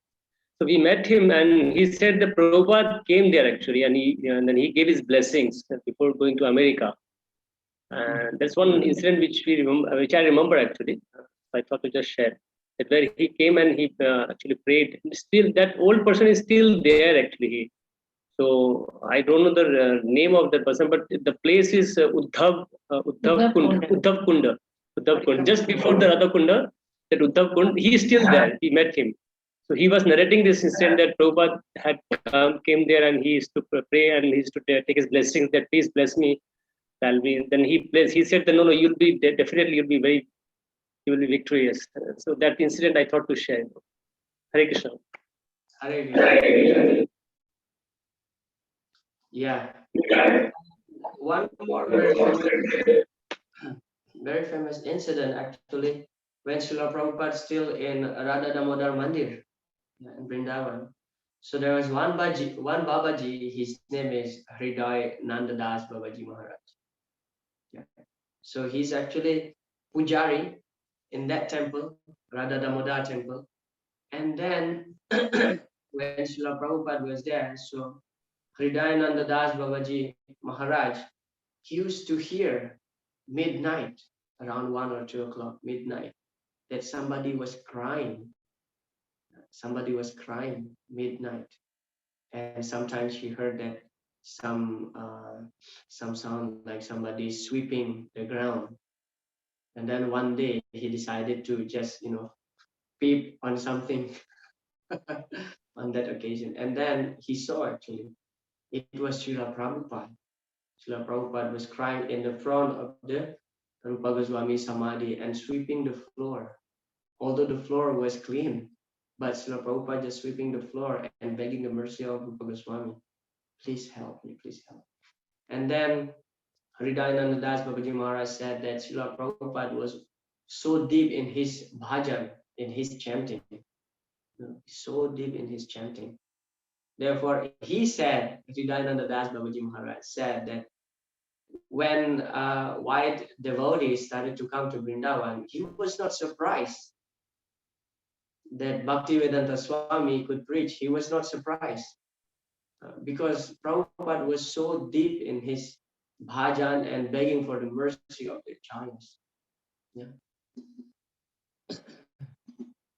So we met him and he said the Prabhupada came there actually, and then he gave his blessings before going to America. And that's one incident which I remember actually. I thought to just share that where he came and he actually prayed. Still, that old person is still there actually. So I don't know the name of that person, but the place is Uddhav Kunda. Uddhav Kunda. Just before the Radha Kunda, that Uddhav Kund, he is still there. We met him. So he was narrating this incident that Prabhupada had came there and he used to pray and he used to take his blessings that please bless me. Then he said that no, you'll be definitely you will be victorious. So that incident I thought to share. Hare Krishna. Hare Krishna. Yeah. One more very famous incident actually, when Srila Prabhupada still in Radha Damodar Mandir in Vrindavan. So there was one Babaji, his name is Hriday Nandadas Babaji Maharaj. Yeah. So he's actually Pujari in that temple, Radha Damodar temple. And then when Srila Prabhupada was there, so Hriday Nandadas Babaji Maharaj, he used to hear midnight, around 1 or 2 o'clock midnight, that somebody was crying. Somebody was crying midnight. And sometimes he heard that some sound like somebody sweeping the ground. And then one day he decided to just peep on something on that occasion. And then he saw actually it was Srila Prabhupada. Srila Prabhupada was crying in the front of the Rupa Goswami Samadhi and sweeping the floor. Although the floor was clean, but Srila Prabhupada just sweeping the floor and begging the mercy of Rupa Goswami. Please help me, please help. And then Hridayananda Das Babaji Maharaj said that Srila Prabhupada was so deep in his bhajan, in his chanting, so deep in his chanting. Therefore, he said, Hridayananda Das Babaji Maharaj said that when white devotees started to come to Vrindavan, he was not surprised that Bhaktivedanta Swami could preach. He was not surprised because Prabhupada was so deep in his bhajan and begging for the mercy of the acharyas. Yeah.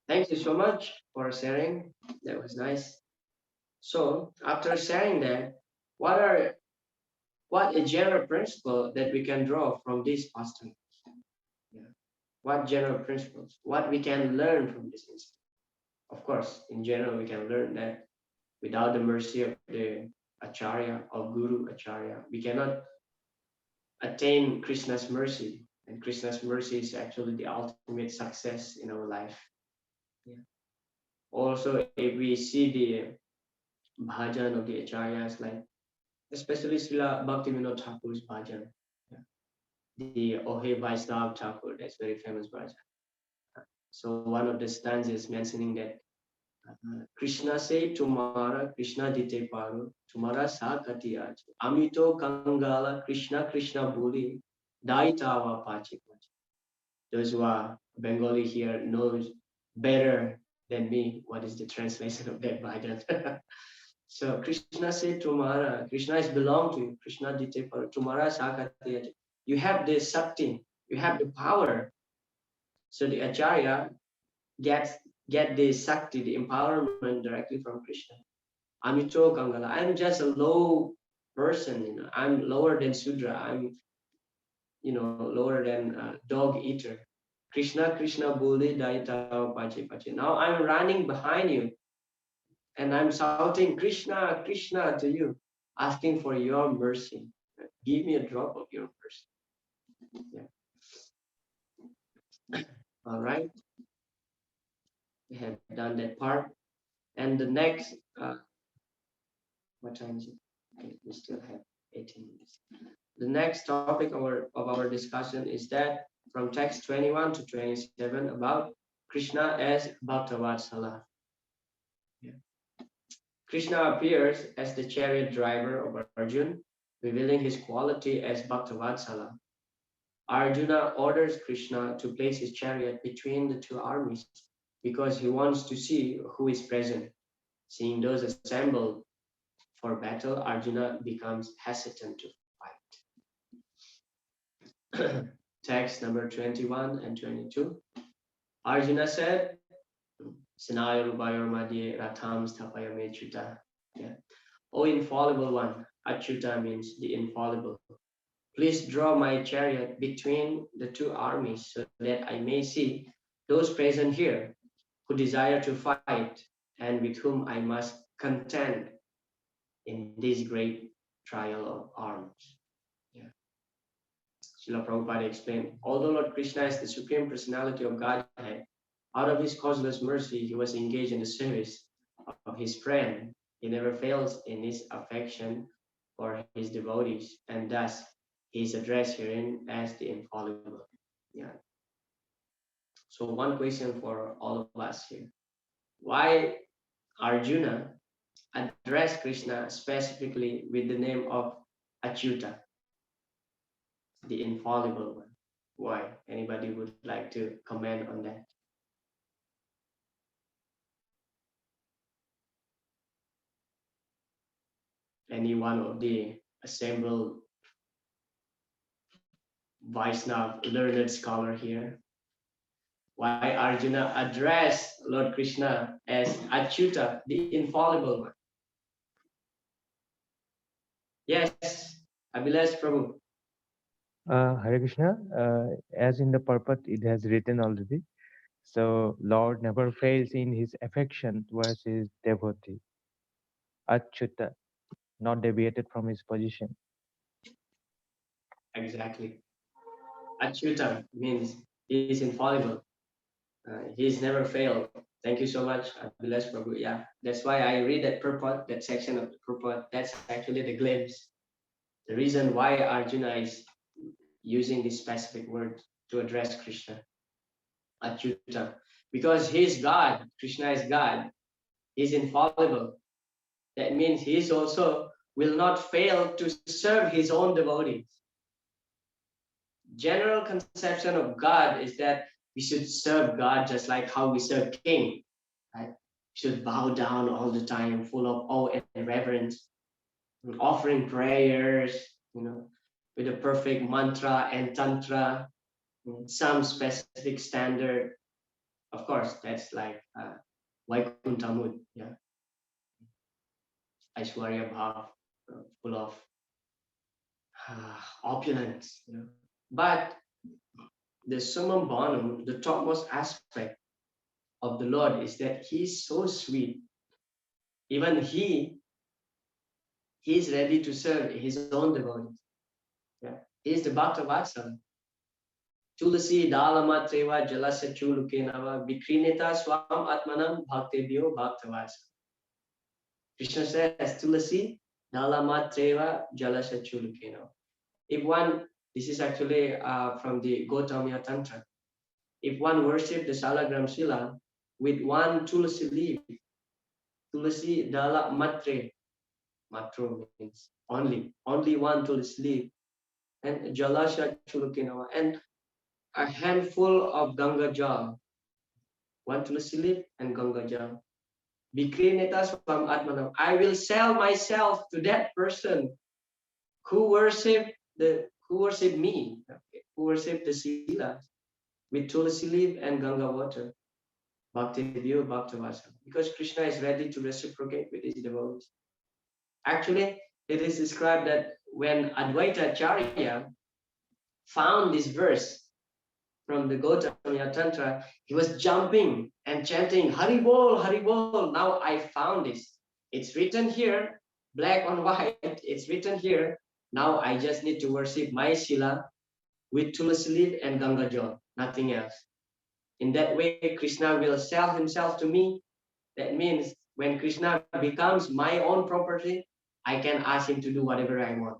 Thank you so much for sharing. That was nice. So after sharing that, what a general principle that we can draw from this pastime? Yeah. What general principles? What we can learn from this incident? Of course, in general, we can learn that without the mercy of the Acharya or Guru Acharya, we cannot attain Krishna's mercy. And Krishna's mercy is actually the ultimate success in our life. Yeah. Also, if we see the bhajan of the Acharyas, like especially Srila Bhaktivinoda Thakur's bhajan, yeah. The Ohe Vaisnav Thakur, that's very famous bhajan. So one of the stanzas mentioning that Krishna say Tumara, Krishna dite paru, Tumara sakati aj. Amito Kangala, Krishna Krishna Buli, Daitawa Pachi. Those who are Bengali here knows better than me what is the translation of that bhajan. So Krishna said Tumara, Krishna is belong to you, Krishna dite paru, Tumara sakati aj. You have the sakti, you have the power. So the Acharya get the sakti, the empowerment directly from Krishna. Amito Kangala. I'm just a low person, I'm lower than Sudra. I'm, lower than dog eater. Krishna, Krishna, Boli, Daita, Pache, Pache. Now I'm running behind you and I'm shouting, Krishna, Krishna to you, asking for your mercy. Give me a drop of your mercy. Yeah. All right. We have done that part. And the next, what time is it? Okay, we still have 18 minutes. The next topic of our discussion is that from text 21 to 27 about Krishna as Bhaktavatsala. Yeah. Krishna appears as the chariot driver of Arjuna, revealing his quality as Bhaktavatsala. Arjuna orders Krishna to place his chariot between the two armies because he wants to see who is present. Seeing those assembled for battle, Arjuna becomes hesitant to fight. Text number 21 and 22. Arjuna said, Sinayarubayor Madhye Ratham Sthapayame Chuta. Yeah. O infallible one, Achyuta means the infallible. Please draw my chariot between the two armies so that I may see those present here who desire to fight and with whom I must contend in this great trial of arms. Yeah. Srila Prabhupada explained, although Lord Krishna is the Supreme Personality of Godhead, out of his causeless mercy, he was engaged in the service of his friend. He never fails in his affection for his devotees, and thus he is addressed herein as the infallible. Yeah. So one question for all of us here. Why Arjuna addressed Krishna specifically with the name of Achyuta, the infallible one? Why? Anybody would like to comment on that? Any one of the assembled Vaishnava learned scholar here? Why Arjuna addressed Lord Krishna as Achyuta, the infallible one? Yes, Abhilash Prabhu. Hare Krishna, as in the purport it has written already. So Lord never fails in his affection towards his devotee. Achyuta, not deviated from his position. Exactly. Achyuta means he is infallible. He's never failed. Thank you so much, Abhilash Prabhu. Yeah, that's why I read that purport, that section of the purport. That's actually the glimpse. The reason why Arjuna is using this specific word to address Krishna, Achyuta, because he's God. Krishna is God. He's infallible. That means he also will not fail to serve his own devotees. General conception of God is that we should serve God just like how we serve King. Right? We should bow down all the time, full of awe and reverence, offering prayers, with a perfect mantra and tantra, some specific standard. Of course, that's like Vaikuntamud, yeah. Aishwarya Bhav, full of opulence. But the summum bonum, the topmost aspect of the Lord is that He is so sweet. Even He is ready to serve His own devotees. Yeah. He is the Bhakta Vatsala. Tulasi dalamatreva jalasa chulukenava vikrineta swam atmanam bhaktebhyo bhaktavasa. Krishna says, Tulasi dalamatreva jalasa chulukenava. If one, this is actually from the Gautamya Tantra. If one worships the Salagram Shila with one tulasi leaf, tulasi dala matre, matro means only one tulasi leaf, and jalasha chulukenava, and a handful of Ganga jal, one tulasi leaf and Ganga jal. Bikrinetas from Atmanam. I will sell myself to that person who worship me, who worship the Sila with tulasi leaf and Ganga water. Bhakti Vyo Bhaktavasa. Because Krishna is ready to reciprocate with his devotees. Actually, it is described that when Advaita Acharya found this verse from the Gautamya Tantra, he was jumping and chanting, Hari Bol, Hari Bol. Now I found this. It's written here, black on white. It's written here. Now I just need to worship my Sila with tulasi leaf and Ganga jal, nothing else. In that way, Krishna will sell himself to me. That means when Krishna becomes my own property, I can ask him to do whatever I want.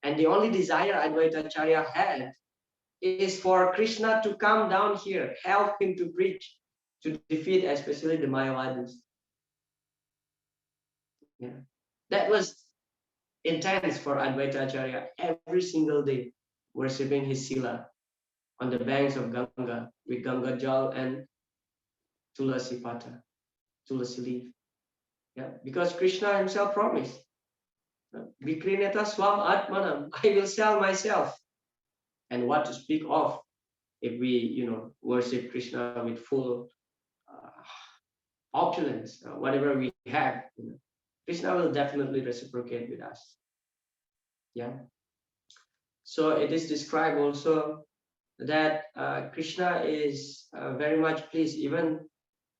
And the only desire Advaita Acharya had is for Krishna to come down here, help him to preach, to defeat especially the Mayavadis. Yeah. That was intense for Advaita Acharya every single day, worshipping his Sila on the banks of Ganga with Ganga Jal and Tulasi Pata, Tulasi leaf. Yeah, because Krishna himself promised, Vikrineta Swam Atmanam, I will sell myself. And what to speak of if we, worship Krishna with full opulence, whatever we have, Krishna will definitely reciprocate with us. Yeah. So it is described also that Krishna is very much pleased. Even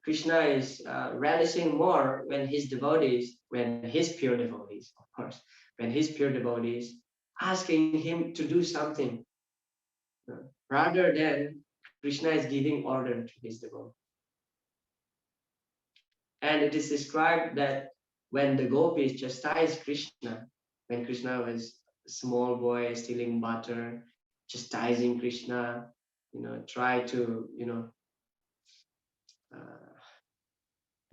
Krishna is relishing more when his devotees, when his pure devotees, of course, when his pure devotees asking him to do something, rather than Krishna is giving order to his devotees. And it is described that when the gopis chastised Krishna, when Krishna was a small boy stealing butter, chastising Krishna, try to,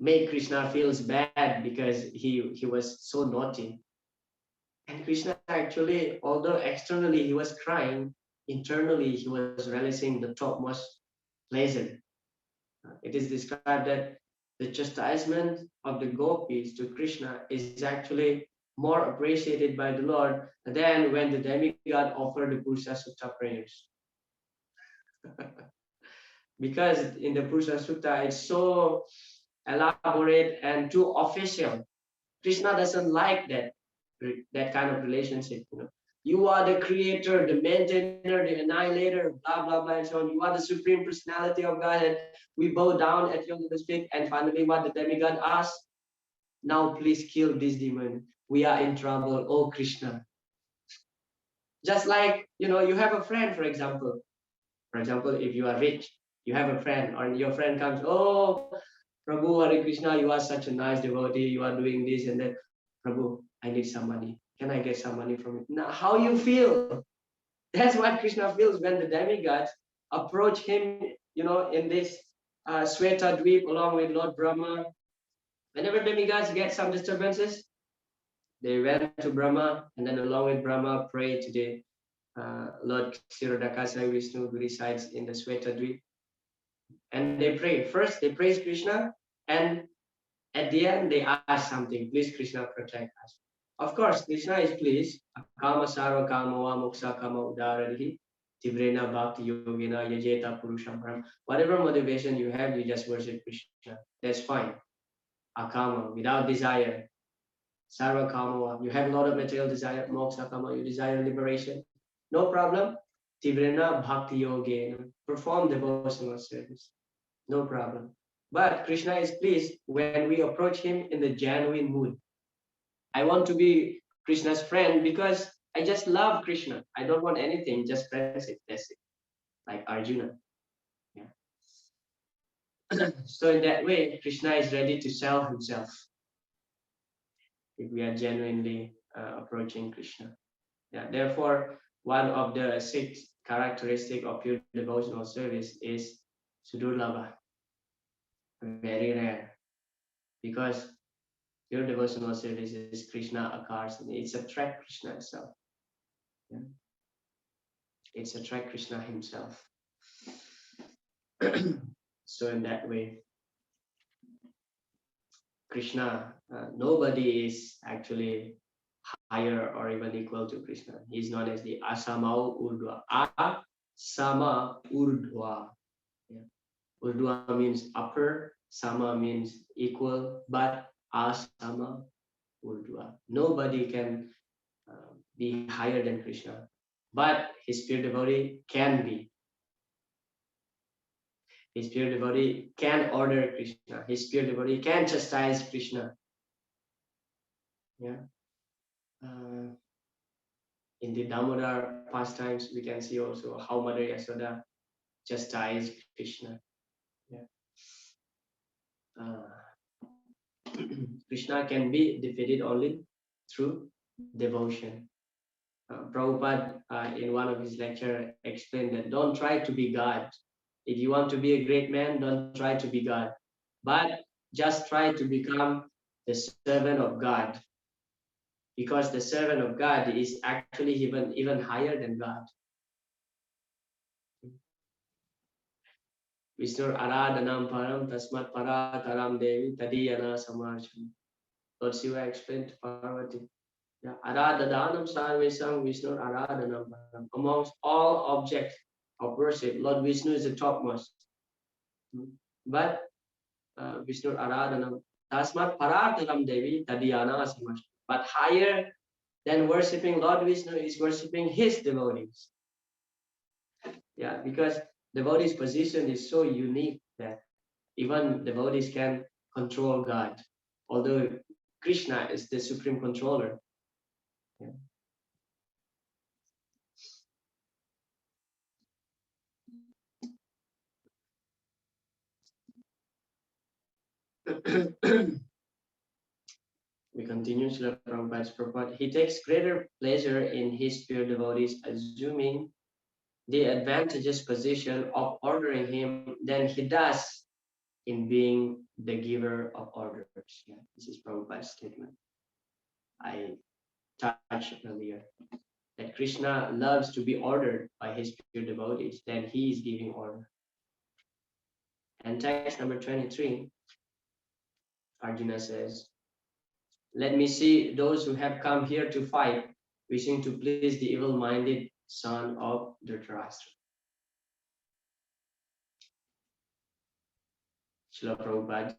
make Krishna feels bad because he was so naughty. And Krishna actually, although externally he was crying, internally he was relishing the topmost pleasure. It is described that the chastisement of the gopis to Krishna is actually more appreciated by the Lord than when the demigod offered the Purusha Sutta prayers. Because in the Purusha Sutta, it's so elaborate and too official. Krishna doesn't like that kind of relationship. You are the creator, the maintainer, the annihilator, blah blah blah, and so on. You are the supreme personality of God, and we bow down at your lotus feet. And finally, what the demigod asks, now please kill this demon. We are in trouble, oh Krishna. Just like you have a friend, for example. For example, if you are rich, you have a friend, or your friend comes, oh, Prabhu, Hare Krishna, you are such a nice devotee, you are doing this and that. Prabhu, I need some money. Can I get some money from you? Now, how you feel? That's what Krishna feels when the demigods approach him, in this Sweta Dweep along with Lord Brahma. Whenever demigods get some disturbances, they went to Brahma and then along with Brahma pray to the Lord Ksirodakasai Vishnu who resides in the Sweta Dweep. And they pray. First, they praise Krishna, and at the end, they ask something. Please, Krishna, protect us. Of course, Krishna is pleased. Kama sarva kama va moksa kama udararihi tivrena bhakti yogena yajeta purusham param. Whatever motivation you have, you just worship Krishna. That's fine. Akama, without desire. Sarva kama va. You have a lot of material desire. Moksa kama, you desire liberation. No problem. Tivrena Bhakti Yogena, perform devotional service. No problem. But Krishna is pleased when we approach him in the genuine mood. I want to be Krishna's friend because I just love Krishna. I don't want anything, just friendship. That's it. Like Arjuna. Yeah. So in that way, Krishna is ready to sell himself if we are genuinely approaching Krishna. Yeah. Therefore, one of the 6 characteristics of pure devotional service is sudurlabha, very rare, because pure devotional service is Krishna occurs and it's attract Krishna itself. Yeah. It's attract Krishna himself. So in that way, Krishna, nobody is actually higher or even equal to Krishna. He's known as the Asamau Urdhva. Asama Urdhva. Yeah. Urdhva means upper, Sama means equal, but Asama Urdhva. Nobody can be higher than Krishna, but his pure devotee can be. His pure devotee can order Krishna. His pure devotee can chastise Krishna. Yeah. In the Damodar pastimes, we can see also how Mother Yasoda chastised Krishna. Yeah. Krishna can be defeated only through devotion. Prabhupada, in one of his lectures, explained that don't try to be God. If you want to be a great man, don't try to be God, but just try to become the servant of God, because the servant of God is actually even higher than God. Vishnu Aradhanam Param Tasmat Parataram Devi Tadiyana Samarcham. Lord Shiva explained to Parvati. Yeah, Aradhanam Sarvesam Vishnu Aradhanam Param. Amongst all objects of worship, Lord Vishnu is the topmost. But Vishnu Aradhanam Tasmat Parataram Devi Tadiyana Samarcham. But higher than worshipping Lord Vishnu is worshipping his devotees. Yeah, because devotees' position is so unique that even devotees can control God, although Krishna is the supreme controller. Yeah. We continue, Srila Prabhupada's purport. He takes greater pleasure in his pure devotees, assuming the advantageous position of ordering him than he does in being the giver of orders. Yeah, this is Prabhupada's statement. I touched earlier that Krishna loves to be ordered by his pure devotees, then he is giving order. And text number 23, Arjuna says, let me see those who have come here to fight, wishing to please the evil-minded son of Dhritarashtra. Srila Prabhupada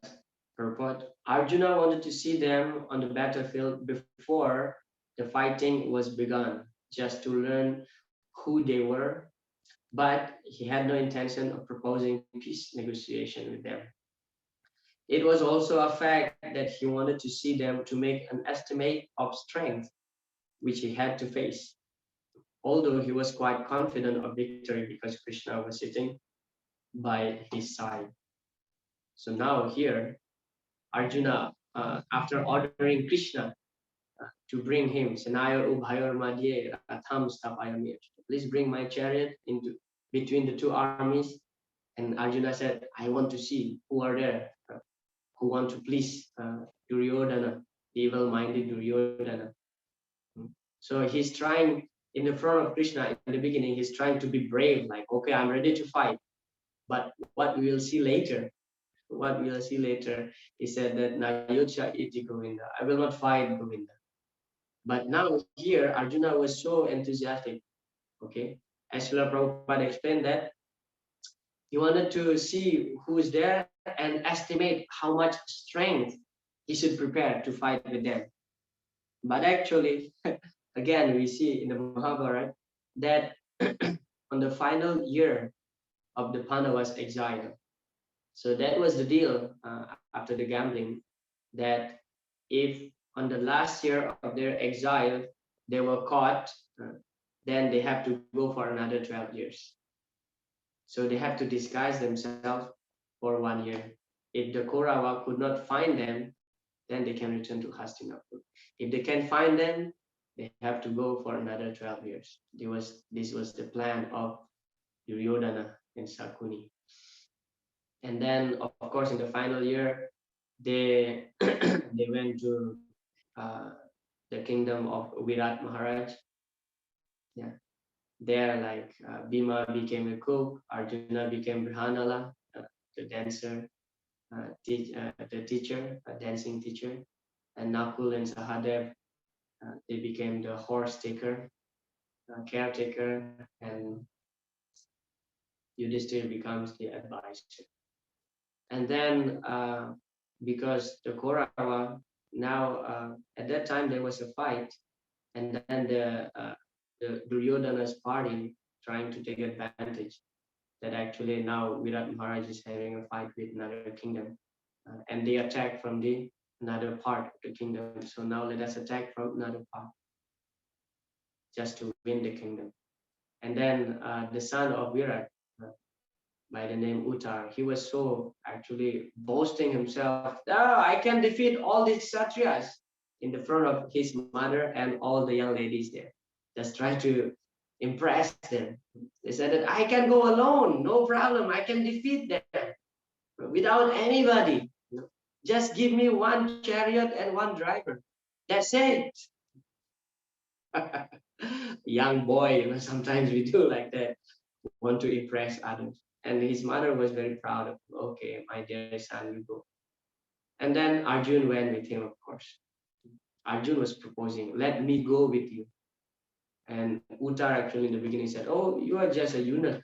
purport, Arjuna wanted to see them on the battlefield before the fighting was begun, just to learn who they were, but he had no intention of proposing peace negotiation with them. It was also a fact that he wanted to see them to make an estimate of strength, which he had to face, although he was quite confident of victory because Krishna was sitting by his side. So now here, Arjuna, after ordering Krishna to bring him, Senaya Ubhayor Madhye Ratham Stapayamir, please bring my chariot into between the two armies. And Arjuna said, I want to see who are there, who want to please Duryodhana, the evil-minded Duryodhana. So he's trying, in the front of Krishna, in the beginning, he's trying to be brave, like, okay, I'm ready to fight. But what we will see later, he said that Nayucha iti Govinda, I will not fight Govinda. But now here, Arjuna was so enthusiastic, okay? As Srila Prabhupada explained that, he wanted to see who is there and estimate how much strength he should prepare to fight with them. But actually, again, we see in the Mahabharata that on on the final year of the Pandavas exile. So that was the deal after the gambling, that if on the last year of their exile they were caught, then they have to go for another 12 years. So they have to disguise themselves for 1 year. If the Kaurava could not find them, then they can return to Hastinapur. If they can find them, they have to go for another 12 years. This was the plan of Duryodhana and Sakuni. And then, of course, in the final year, they they went to the kingdom of Virat Maharaj. Yeah, there, like Bhima became a cook, Arjuna became Brihanala, the dancer, the teacher, a dancing teacher, and Nakul and Sahadev, they became the horse taker, caretaker, and Yudhishthira becomes the advisor. And then, because the Kaurava, now at that time there was a fight, and then the Duryodhana's party trying to take advantage that actually now Virat Maharaj is having a fight with another kingdom, and they attack from the another part of the kingdom. So now let us attack from another part just to win the kingdom. And then the son of Virat, by the name Uttar, he was so actually boasting himself, oh, I can defeat all these Kshatriyas in the front of his mother and all the young ladies there. Just try to impress them. They said that I can go alone, no problem, I can defeat them without anybody. Just give me one chariot and one driver. That's it. Young boy, sometimes we do like that, want to impress others. And his mother was very proud of him. Okay, my dear son, you go. And then Arjun went with him, of course. Arjun was proposing, let me go with you. And Uttar actually in the beginning said, oh, you are just a eunuch.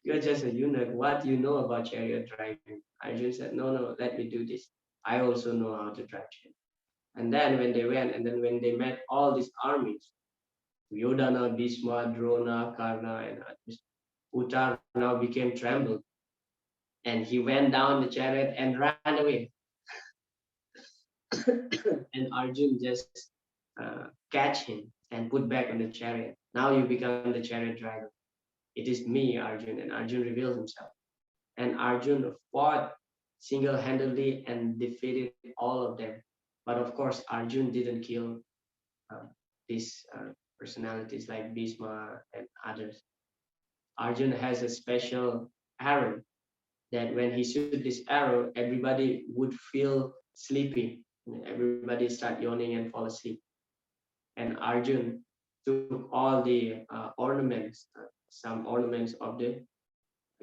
You are just a eunuch. What do you know about chariot driving? Arjun said, no, let me do this. I also know how to drive chariot. And then when they went, and then when they met all these armies, Yodhana, Bhishma, Drona, Karna, and others, Uttar now became trembled. And he went down the chariot and ran away. And Arjun just catch him and put back on the chariot. Now you become the chariot driver. It is me, Arjun. And Arjun revealed himself. And Arjun fought single-handedly and defeated all of them. But of course, Arjun didn't kill these personalities like Bhishma and others. Arjun has a special arrow that when he shoots this arrow, everybody would feel sleepy. Everybody start yawning and fall asleep. And Arjun took all the ornaments, some ornaments of the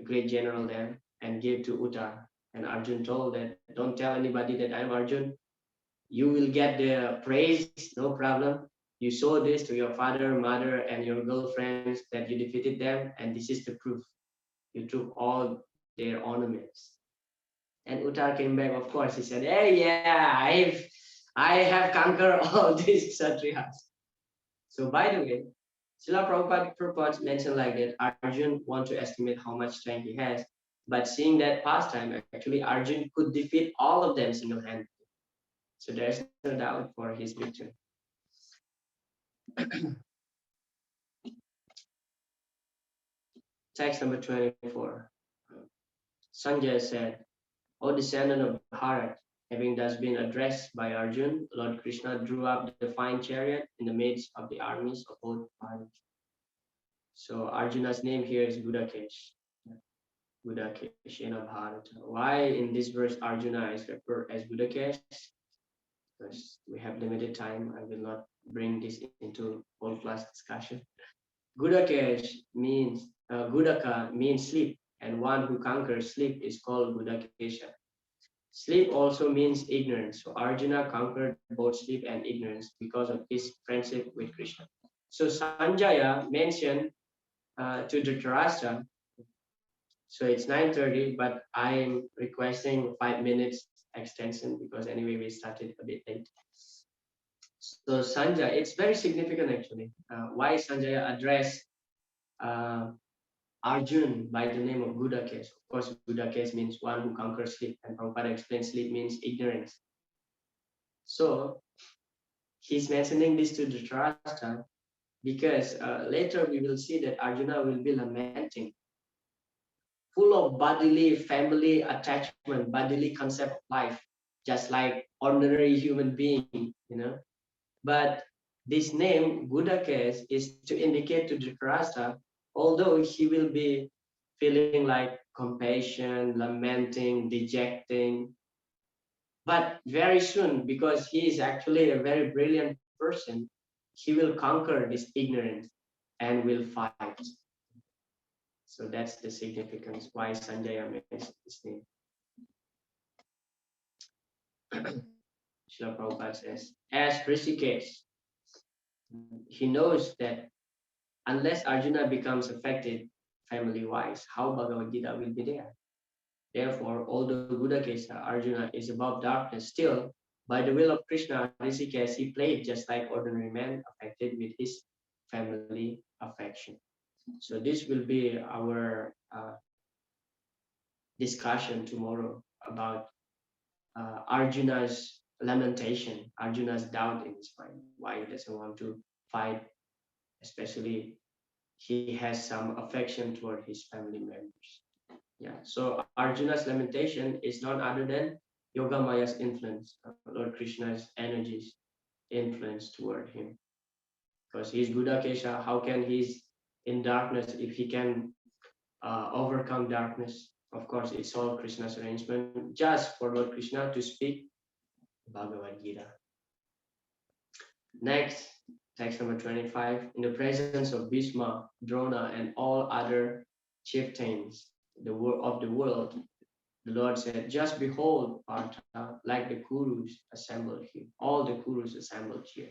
great general there, and gave to Uttar. And Arjun told that, don't tell anybody that I'm Arjun. You will get the praise, no problem. You show this to your father, mother, and your girlfriends that you defeated them, and this is the proof. You took all their ornaments. And Uttar came back, of course. He said, hey, yeah, I have conquered all these Kshatriyas. So by the way, Srila Prabhupada mentioned like that Arjun want to estimate how much strength he has, but seeing that pastime, actually Arjun could defeat all of them single-handedly. So there's no doubt for his victory. Text number 24. Sanjay said, O descendant of Bharat, having thus been addressed by Arjun, Lord Krishna drew up the fine chariot in the midst of the armies of both parties. So Arjuna's name here is Gudakesh. Gudakeshena Bharata. Why in this verse Arjuna is referred as Gudakesh? Because we have limited time. I will not bring this into whole class discussion. Gudakesh means, Gudaka means sleep, and one who conquers sleep is called Gudakesha. Sleep also means ignorance. So Arjuna conquered both sleep and ignorance because of his friendship with Krishna. So Sanjaya mentioned to Dhritarashtra, so it's 9:30, but I'm requesting 5 minutes extension because anyway we started a bit late. So Sanjaya, it's very significant actually. Why Sanjaya addressed Arjun by the name of Gudakes. Of course, Gudakes means one who conquers sleep, and Prabhupada explains sleep means ignorance. So he's mentioning this to Dhritarashtra because later we will see that Arjuna will be lamenting, full of bodily, family attachment, bodily concept of life, just like ordinary human being, But this name Gudakes is to indicate to Dhritarashtra, although he will be feeling like compassion, lamenting, dejecting, but very soon, because he is actually a very brilliant person, he will conquer this ignorance and will fight. So that's the significance why Sanjaya mentioned his name. Srila Prabhupada says, as Rishikesh, he knows that unless Arjuna becomes affected family-wise, how Bhagavad Gita will be there? Therefore, although Gudakesha, Arjuna is above darkness, still, by the will of Krishna, Rishikesh, he played just like ordinary man affected with his family affection. So this will be our discussion tomorrow about Arjuna's lamentation, Arjuna's doubt in his mind, why he doesn't want to fight, especially he has some affection toward his family members. Yeah, so Arjuna's lamentation is none other than Yoga Maya's influence, Lord Krishna's energies influence toward him. Because he's Gudakesha, how can he's in darkness if he can overcome darkness? Of course, it's all Krishna's arrangement, just for Lord Krishna to speak Bhagavad Gita. Next, text number 25. In the presence of Bhishma, Drona, and all other chieftains of the world, the Lord said, just behold, Partha, like the Kurus assembled here. All the Kurus assembled here.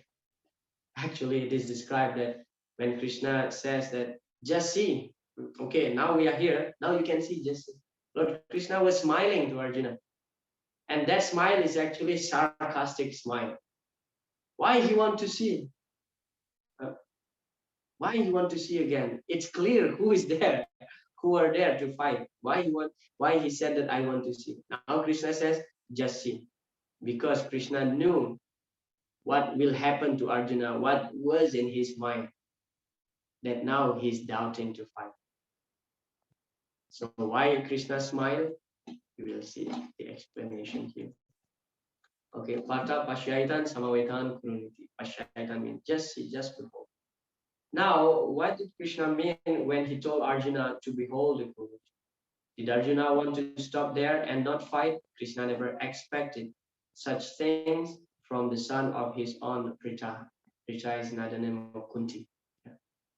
Actually, it is described that when Krishna says that, just see, okay, now we are here, now you can see, just see. Lord Krishna was smiling to Arjuna. And that smile is actually a sarcastic smile. Why he want to see? Why he want to see again? It's clear who is there, who are there to fight. Why he said that I want to see? Now Krishna says, just see. Because Krishna knew what will happen to Arjuna, what was in his mind, that now he's doubting to fight. So why Krishna smiled? We will see the explanation here. Okay, Pata Pashyaitan Samavetan Kuruniti. Pashyaitan means just see, just behold. Now, what did Krishna mean when he told Arjuna to behold the Kurus? Did Arjuna want to stop there and not fight? Krishna never expected such things from the son of his own Pritha. Pritha is another name of Kunti.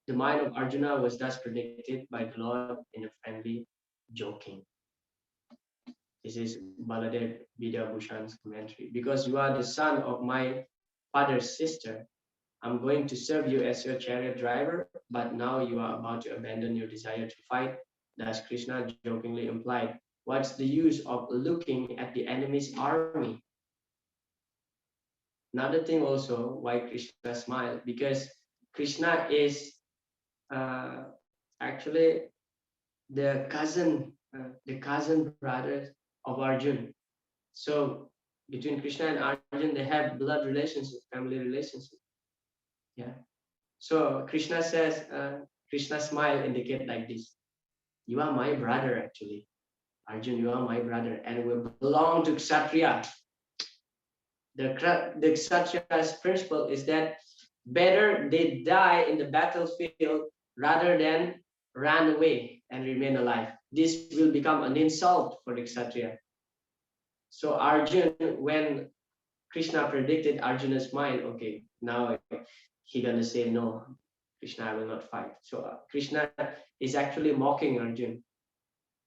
The mind of Arjuna was thus predicted by the Lord in a friendly joking. This is Baladev Vidyabhushan's commentary. Because you are the son of my father's sister, I'm going to serve you as your chariot driver, but now you are about to abandon your desire to fight. Thus Krishna jokingly implied, what's the use of looking at the enemy's army? Another thing also why Krishna smiled, because Krishna is actually the cousin brother of Arjun. So between Krishna and Arjun, they have blood relationship, family relationship. Yeah. So Krishna says, Krishna smile indicate like this. You are my brother actually. Arjun, you are my brother, and we belong to Kshatriya. The Kshatriya's principle is that better they die in the battlefield rather than run away and remain alive. This will become an insult for the Kshatriya. So Arjun, when Krishna predicted Arjuna's mind, okay, now he gonna say no, Krishna, I will not fight. So Krishna is actually mocking Arjun,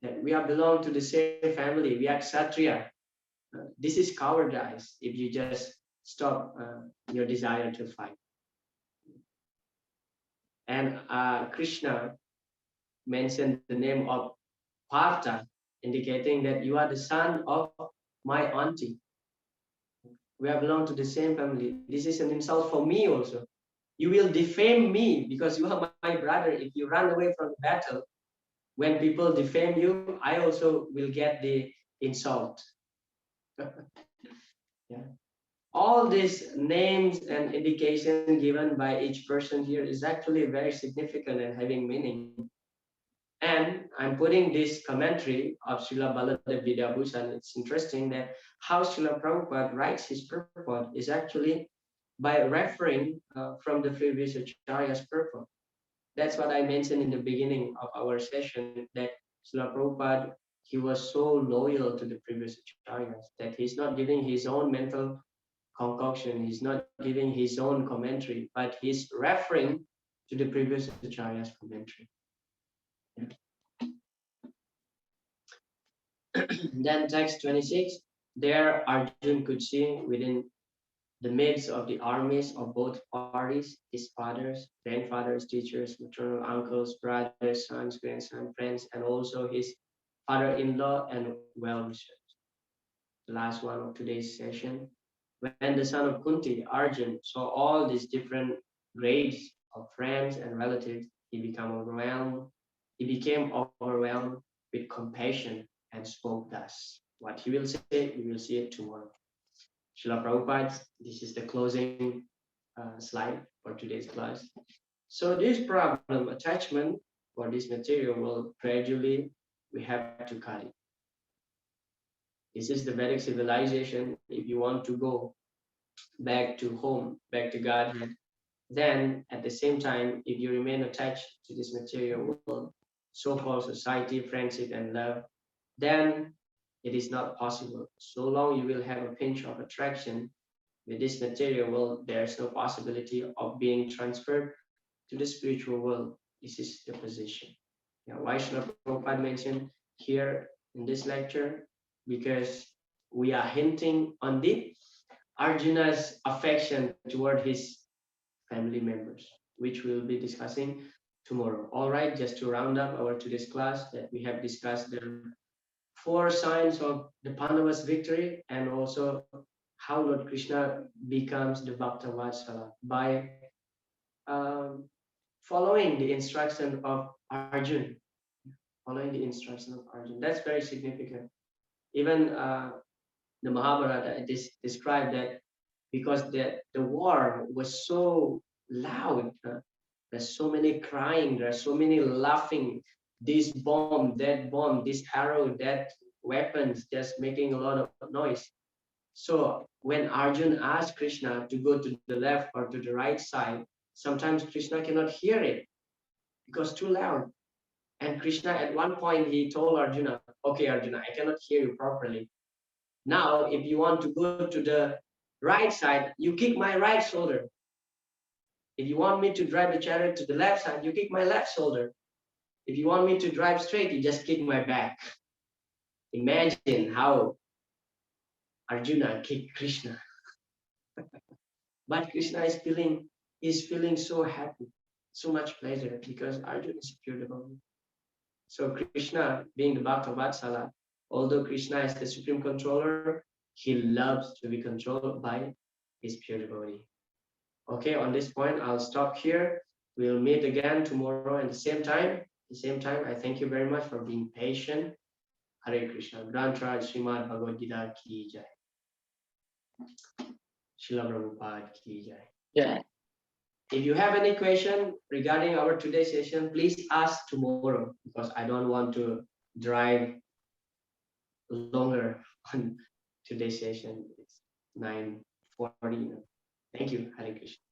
that we are belong to the same family, we are Kshatriya. This is cowardice if you just stop your desire to fight. And Krishna mentioned the name of Partha, indicating that you are the son of my auntie. We are belong to the same family. This is an insult for me also. You will defame me because you are my brother, if you run away from the battle, when people defame you, I also will get the insult. Yeah. All these names and indication given by each person here is actually very significant and having meaning. And I'm putting this commentary of Srila Baladev Vidyabhushan. It's interesting that how Srila Prabhupada writes his purport is actually by referring from the previous Acharya's purport. That's what I mentioned in the beginning of our session, that Srila Prabhupada, he was so loyal to the previous Acharyas that he's not giving his own mental concoction, he's not giving his own commentary, but he's referring to the previous Acharya's commentary. Then text 26, there Arjun could see within the midst of the armies of both parties, his fathers, grandfathers, teachers, maternal uncles, brothers, sons, grandsons, friends, and also his father-in-law and well-wishers. The last one of today's session. When the son of Kunti, Arjun, saw all these different grades of friends and relatives, he became overwhelmed. He became overwhelmed with compassion and spoke thus. What he will say, we will see it tomorrow. Srila Prabhupada, this is the closing slide for today's class. So this problem, attachment for this material, will gradually, we have to cut it. This is the Vedic civilization. If you want to go back to home, back to Godhead, then at the same time, if you remain attached to this material world, so-called society, friendship, and love, then it is not possible. So long you will have a pinch of attraction with this material world, there's no possibility of being transferred to the spiritual world. This is the position. Now, why Srila Prabhupada mentioned here in this lecture? Because we are hinting on the Arjuna's affection toward his family members, which we'll be discussing tomorrow. All right, just to round up our today's class, that we have discussed the 4 signs of the Pandavas' victory, and also how Lord Krishna becomes the Bhakta Vatsala by following the instruction of Arjun. Following the instruction of Arjun. That's very significant. Even the Mahabharata described that because the war was so loud, there's so many crying, there's so many laughing, this bomb, that bomb, this arrow, that weapons, just making a lot of noise. So when Arjun asked Krishna to go to the left or to the right side, sometimes Krishna cannot hear it because too loud. And Krishna at one point, he told Arjuna, okay, Arjuna, I cannot hear you properly. Now, if you want to go to the right side, you kick my right shoulder. If you want me to drive the chariot to the left side, you kick my left shoulder. If you want me to drive straight, you just kick my back. Imagine how Arjuna kicked Krishna. But Krishna is feeling so happy, so much pleasure, because Arjuna is pure devotee. So Krishna, being the Bhakta Vatsala, although Krishna is the supreme controller, he loves to be controlled by his pure devotee. Okay, on this point, I'll stop here. We'll meet again tomorrow at the same time. At the same time, I thank you very much for being patient. Hare Krishna. Granth Raj Srimad Bhagavad Gita ki jai. Srila Prabhupada ki jai. Yeah. If you have any question regarding our today's session, please ask tomorrow, because I don't want to drive longer on today's session. It's 9:40. Thank you. Hare Krishna.